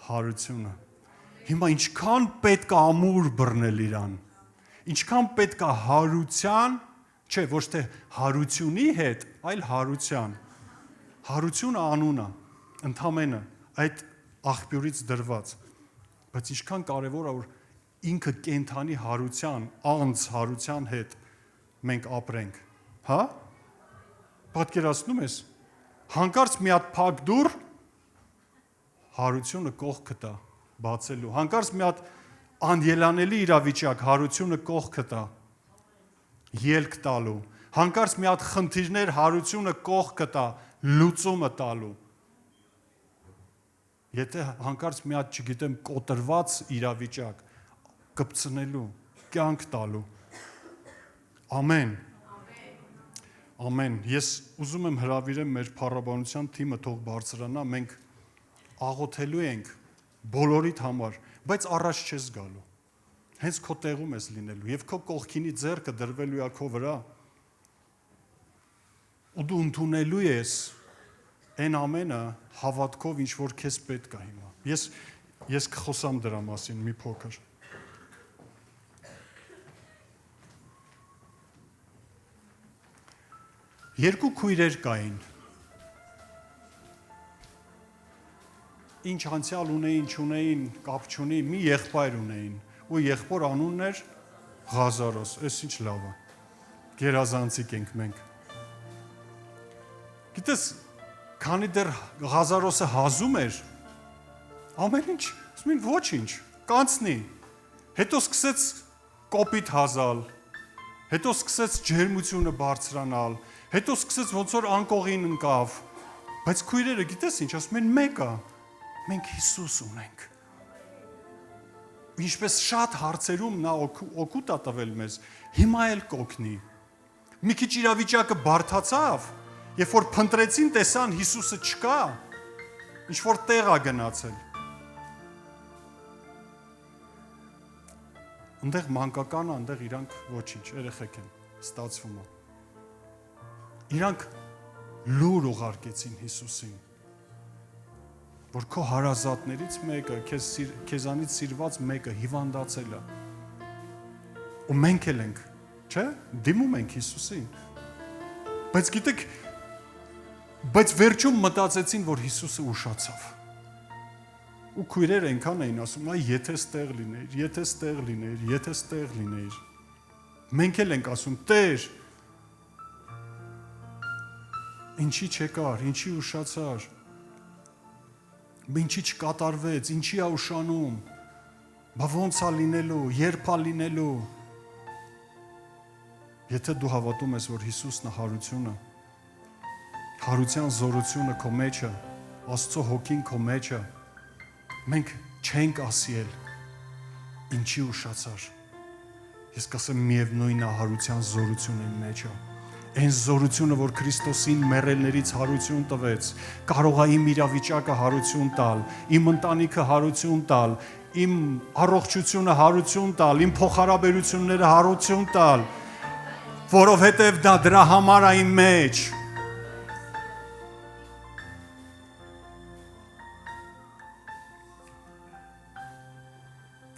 հարությունը հիմա ինչքան պետք է ամուր բռնել իրան ինչքան պետք է հարության չէ ոչ թե հարությունի հետ այլ հարության հարությունը անուն է ընդամենը այդ աղբյուրից դրված բայց ինչքան կարևոր է որ ինքը կենթանի հարության անձ հարության հետ մենք ապրենք հա պատկերացնում ես հանկարծ մի հատ փակ դուռ հարությունը կողքը տա բացելու հանկարծ մի հատ անելանելի իրավիճակ հարությունը կողքը տա ելք տալու հանկարծ մի հատ խնդիրներ հարությունը կողքը տա լուծումը տալու եթե հանկարծ մի հատ չգիտեմ կոտրված իրավիճակ կպցնելու կյանք տալու ամեն ամեն ես ուզում եմ հրավիրեմ մեր փառաբանության թիմը թող բարձրանա մենք աղոթելու ենք բոլորիդ համար բայց առաջ չես գալու հենց քո տեղում ես լինելու եւ քո կողքինի ձեռքը դրվելու է քո վրա ու դու ընդունելու ես այն ամենը հավատքով ինչ որ քեզ պետք է հիմա ես կխոսամ դրա մասին մի փոքր երկու քույրեր կային ինչ անցյալ ունեին, չունեին, կապ չունի, մի եղբայր ունեին, ու եղբոր անունն էր Ղազարոս, այս ինչ լավ է, գերազանցիկ ենք մենք։ Գիտես, քանի դեռ Ղազարոսը հազում էր, ամեն ինչ, ասում են ոչինչ, կանցնի, հետո սկսեց կոպիտ հազալ, հետո սկսեց ջերմությունը բարձրանալ, հետո սկսեց ոնց որ անկողին ընկավ, բայց քույրերը գիտես ինչ, ասում են մեկ է, մենք Հիսուս ունենք։ Ինչպես շատ հարցերում նա օգուտ է տվել մեզ, հիմա էլ կօգնի։ Մի քիչ իրավիճակը բարդացավ, երբ որ փնտրեցին, տեսան Հիսուսը չկա, ինչ որ տեղ է գնացել։ Այնտեղ մանկական է, այնտեղ իրանք ոչինչ, երեխեք են, ստացվում է։ Իրանք լուր ուղարկեցին Հիսուսին, որ քո հարազատներից մեկը, քեզանից սիրված մեկը հիվանդացել է։ Ու մենք էլ ենք, չէ՞, դիմում ենք Հիսուսին։ Բայց գիտեք, բայց վերջում մտածեցին, որ Հիսուսը ուշացավ։ Ու քույրերը այնքան էին ասում, այ եթե ստեղ լիներ, եթե ստեղ լիներ, եթե ստեղ լիներ։ Մենք էլ ենք ասում, Տեր, ինչի չեկար, ինչի ուշացար։ Ինչի չկատարվեց, ինչի է ուշանում, բա ոնց է լինելու, երբ է լինելու։ Եթե դու հավատում ես, որ Հիսուսն է հարությունը, հարության զորությունը քո մեջ է, Աստծո հոգին քո մեջ է, մենք չենք ասիել, ինչի ուշացար։ Ես կասեմ միևնույն է հարության զորությունը իմ մեջ է։ Այն զորությունը, որ Քրիստոսին մեռելներից հարություն տվեց, կարող է իմ իրավիճակը հարություն տալ, իմ ընտանիքը հարություն տալ, իմ առողջությունը հարություն տալ, իմ փոխհարաբերությունները հարություն տալ, որովհետև դա դրա համար է իմ մեջ։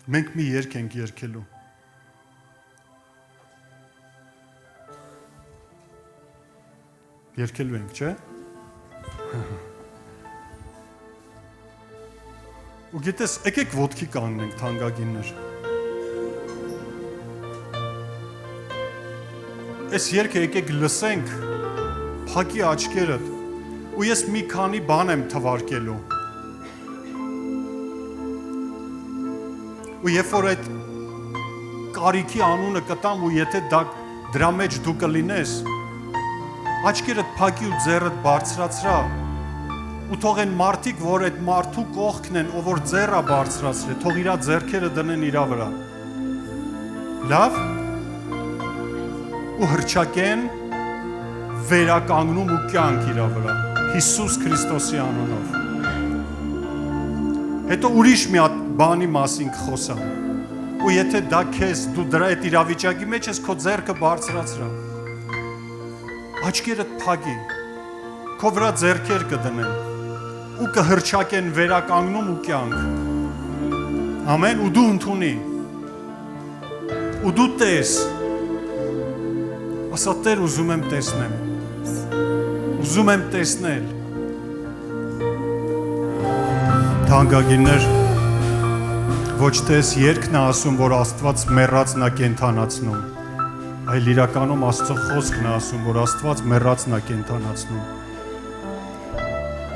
Մենք մի երգ ենք երգելու։ Երգելու ենք, չէ՞։ Ու գիտես, եկեք ոտքի կանգնենք, թանկագիններ։ Այս երգը եկեք լսենք, փակի աչքերդ, ու ես մի քանի բան եմ թվարկելու։ Ու երբ որ այդ կարիքի անունը կտամ, ու եթե դրա մեջ դու կլինես, աչքերդ փակի ու ձեռդ բարձրացրա, ու թող են մարդիկ, որ այդ մարդու կողքն են, ով որ ձեռը բարձրացրել, թող իրա ձեռքերը դնեն իրա վրա։ Լավ։ Ու հրճակեն, վերականգնում ու կյանք իրա վրա, Հիսուս Քրիստոսի անունով։ Հետո ուրիշ մի հատ բանի մասին կխոսամ։ Ու եթե դա քեզ, դու դրա այդ իրավիճակի մեջ ես, քո ձեռքը բարձրացրա։ Աչքերդ փակի, քո վրա ձեռքեր կդնեն ու կհրճակեն վերականգնում ու կյանք։ Ամեն, ու դու ընդունի։ Ու դու տես։ Ասա Տեր, ուզում եմ տեսնեմ։ Ուզում եմ տեսնել։ Թանկագիններ, ոչ թե այս երգն է ասում, որ Աստված մեռածն է կենդանացնում, այլ իրականում Աստծո խոսքն է ասում, որ Աստված մեռածն է կենդանացնում։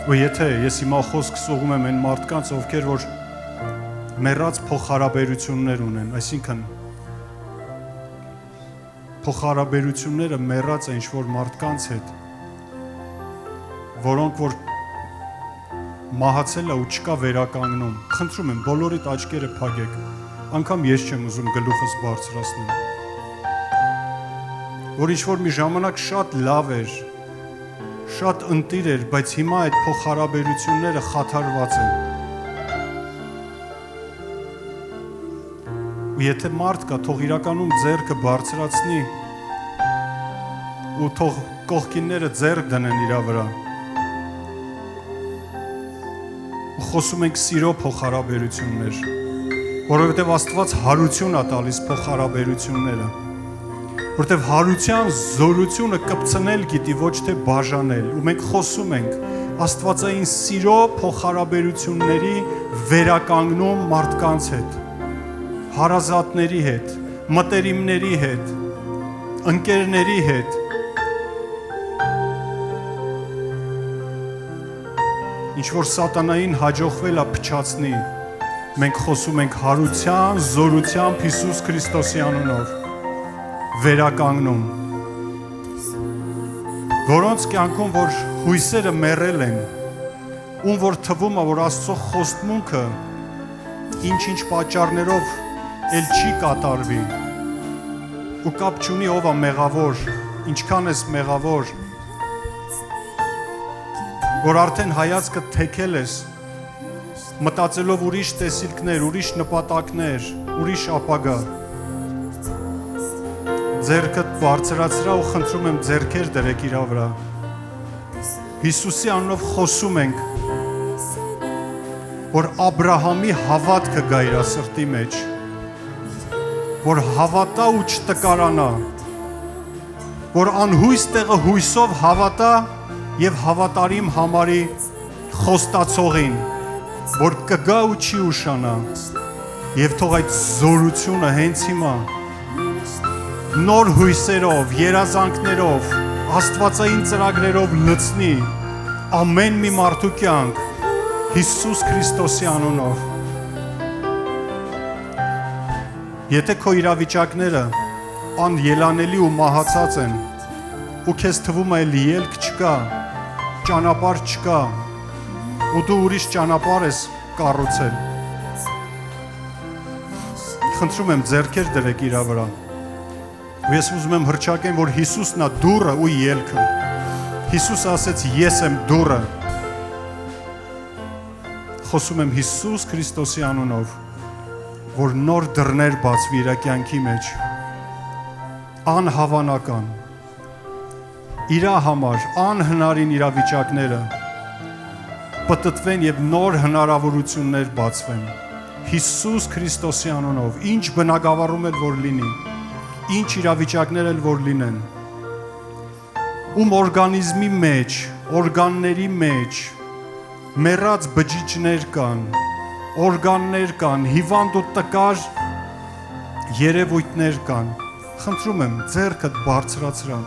Ու եթե ես հիմա խոսքս ուղղում եմ այն մարդկանց, ովքեր որ մեռած փոխհարաբերություններ ունեն, այսինքն փոխհարաբերությունները մեռած է ինչ-որ մարդկանց հետ, որոնք որ մահացել է ու չկա վերականգնում, խնդրում եմ, բոլորիդ աչքերը փակեք, անգամ ես չեմ ուզում գլուխս բարձրացնել, որ ինչ-որ մի ժամանակ շատ լավ էր, շատ ընտիր էր, բայց հիմա այդ փոխհարաբերությունները խաթարված են։ Ու եթե մարդ կա, թող իրականում ձեռքը բարձրացնի ու թող կողքինները ձեռք դնեն իրա վրա։ Ու խոսում ենք սիրո փոխհարաբերություններ, որովհետև Աստված հարություն է տալիս փոխհարաբերությունները։ որտեվ հարության զորությունը կպցնել գիտի, ոչ թե բաժանել, ու մենք խոսում ենք աստվածային սիրո փոխհարաբերությունների վերականգնում մարդկանց հետ, հարազատների հետ, մտերիմների հետ, ընկերների հետ, ինչ որ սատանային հաջողվել է փչացնի, մենք խոսում ենք հարության, զորությամբ Հիսուս Քրիստոսի անունով, վերականգնում, որոնց կյանքում, որ հույսերը մեռել են, ում որ թվում է, որ Աստծո խոստմունքը ինչ-ինչ պատճառներով էլ չի կատարվի, ու կապ չունի ով է մեղավոր, ինչքան ես մեղավոր, որ արդեն հայացքը թեքել ես, մտածելով ուրիշ տեսիլքներ, ուրիշ նպատակներ, ուրիշ ապագա, ձեռքդ բարձրացրա ու խնդրում եմ ձեռքեր դրեք իրա վրա, Հիսուսի անունով խոսում ենք, որ Աբրահամի հավատքը գա իր սրտի մեջ, որ հավատա ու չտկարանա, որ անհույս տեղը հույսով հավատա և հավատարիմ համարի խոստացողին, որ կգա ու չի ուշանա, և թող այդ զորությունը հենց հիմա, նոր հույսերով, երազանքներով, աստվածային ծրագրերով լցնի ամեն մի մարդու կյանք, Հիսուս Քրիստոսի անունով։ Եթե քո իրավիճակները անելանելի ու մահացած են, ու քեզ թվում է ելք չկա, ճանապարհ չկա, ու դու ուրիշ ճանապարհ ես կառուցել, խնդրում եմ ձեռքեր դրեք իրա վրա, ու ես ուզում եմ հռչակեմ, որ Հիսուսն է դուռը ու ելքը, Հիսուս ասեց ես եմ դուռը, խոսում եմ Հիսուս Քրիստոսի անունով, որ նոր դռներ բացվի իր կյանքի մեջ, անհավանական, իրա համար անհնարին իրավիճակները պտտվեն և նոր հնարավորություններ բացվեն, Հիսուս Քրիստոսի անունով, ինչ բնագավառում էլ որ լինի, ինչ իրավիճակներ էլ որ լինեն, ում օրգանիզմի մեջ, օրգանների մեջ, մեռած բջիջներ կան, օրգաններ կան, հիվանդ ու տկար երևույթներ կան, խնդրում եմ ձեռքդ բարձրացրա,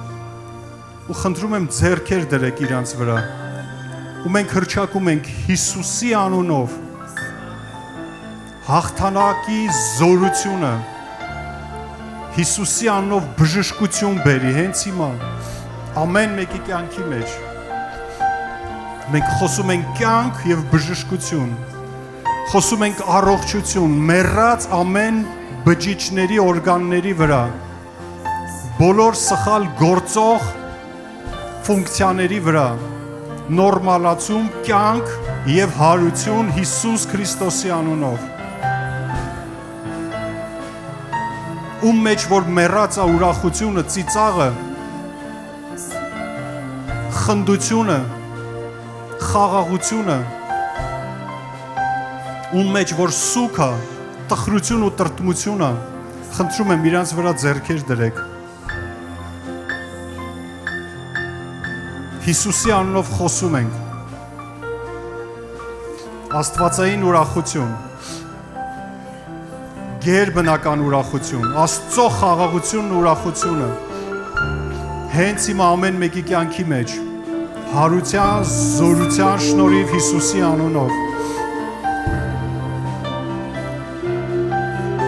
ու խնդրում եմ ձեռքեր դրեք իրանց վրա, ու մենք հռչակում ենք Հիսուսի անունով, հաղթանակի զորությունը, Հիսուսի անունով բժշկություն բերի, հենց հիմա, ամեն մեկի կյանքի մեջ, մենք խոսում ենք կյանք և բժշկություն, խոսում ենք առողջություն, մեռած ամեն բջիջների օրգանների վրա, բոլոր սխալ գործող ֆունկցիաների վրա, նորմալացում, կյանք և հարություն Հիսուս Քրիստոսի անունով, ում մեջ որ մեռած է ուրախությունը, ծիծաղը, խնդությունը, խաղաղությունը, ում մեջ որ սուգ է, տխրություն ու տրտմություն է, խնդրում եմ իրանց վրա ձեռքեր դրեք, Հիսուսի անունով խոսում ենք, աստվածային ուրախություն, գերբնական ուրախություն, Աստծո խաղաղությունն ու ուրախությունը, հենց հիմա ամեն մեկի կյանքի մեջ, հարության, զորության շնորհիվ Հիսուսի անունով,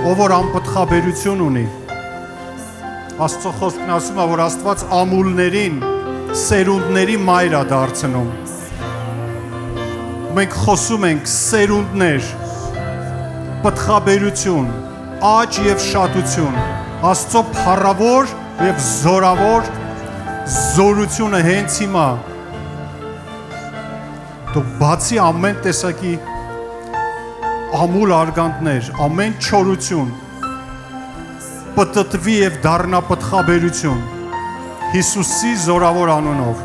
ով որ անպտղաբերություն ունի, Աստծո խոսքն ասում է, որ Աստված ամուլներին, սերունդների մայր է դարձնում, մենք խոսում ենք սերունդներ, պտղաբերություն, աճ և շատություն, Աստծո փառավոր և զորավոր զորությունը հենց հիմա, դու բացի ամեն տեսակի ամուլ արգանդներ, ամեն չորություն, պտտվի և դառնա պտղաբերություն, Հիսուսի զորավոր անունով,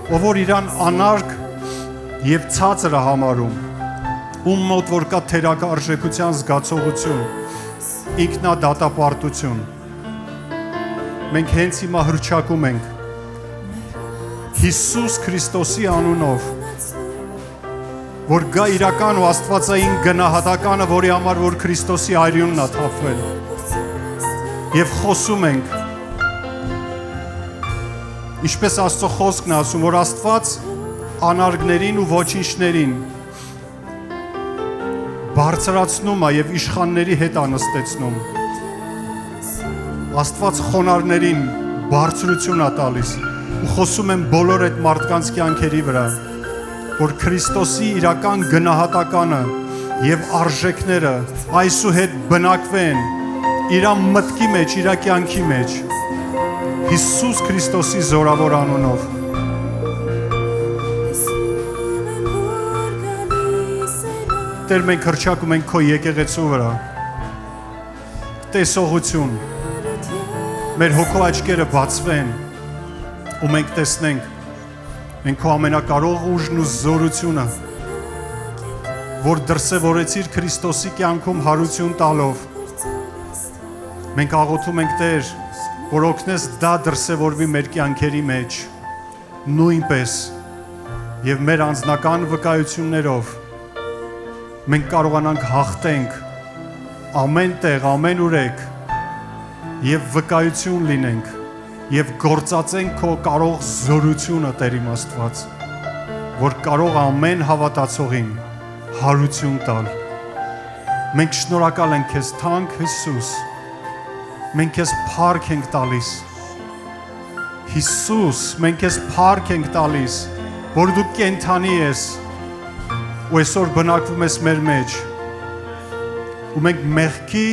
ով որ իրան անարգ և ցածր է համարում, ում մոտ որ կա թերակարժեքության զգացողություն, ինքնադատապարտություն, մենք հենց հիմա հռչակում ենք Հիսուս Քրիստոսի անունով, որ գա իրական ու աստվածային գնահատականը, որի համար որ Քրիստոսի արյունն է թափվել, եւ խոսում ենք, ինչպես Աստծո խոսքն է ասում, որ Աստված անարգներին ու ոչինչներին բարձրացնում է եւ իշխանների հետ անստեցնում։ Աստված խոնարհներին բարձրություն է տալիս ու խոսում են բոլոր այդ մարդկանց կյանքերի վրա, որ Քրիստոսի իրական գնահատականը եւ արժեքները այսուհետ բնակվեն իր մտքի մեջ, իր կյանքի մեջ, Հիսուս Քրիստոսի զորավոր անունով։ Տեր, մենք հռչակում ենք քո եկեղեցու վրա տեսողություն, մեր հոգու աչքերը բացվեն ու մենք տեսնենք մենք քո ամենակարող ուժն ու զորությունը, որ դրսևորեցիր Քրիստոսի կյանքում հարություն տալով, մենք աղոթում ենք Տեր, որ օգնես դա դրսևորվի մեր կյանքերի մեջ, նույնպես եւ մեր անձնական վկայություններով մենք կարողանանք հաղթենք ամեն տեղ, ամեն ուրեք եւ վկայություն լինենք եւ գործածենք քո կարող զորությունը Տեր իմ Աստված, որ կարող ամեն հավատացողին հարություն տալ։ Մենք շնորհակալ ենք քեզ, թանկ Հիսուս, մենք քեզ փառք ենք տալիս։ Հիսուս, մենք քեզ փառք ենք տալիս, որ դու կենթանի ես ու այսօր բնակվում ես մեր մեջ ու մենք մեղքի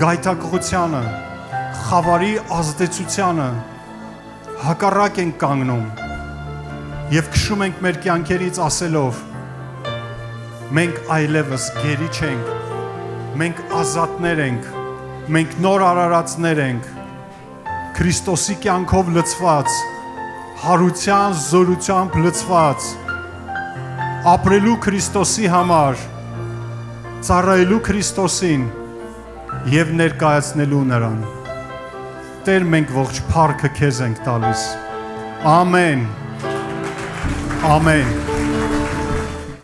գայթակղությանը, խավարի ազդեցությանը հակառակ ենք կանգնում եւ քշում ենք մեր կյանքերից ասելով մենք այլևս գերի չենք, մենք ազատներ ենք, մենք նոր արարածներ ենք, Քրիստոսի կյանքով լցված, հարության, զորությամբ լցված, ապրելու Քրիստոսի համար, ծառայելու Քրիստոսին եւ ներկայացնելու նրան։ Տեր, մենք ողջ փառքը քեզ ենք տալիս։ Ամեն։ Ամեն։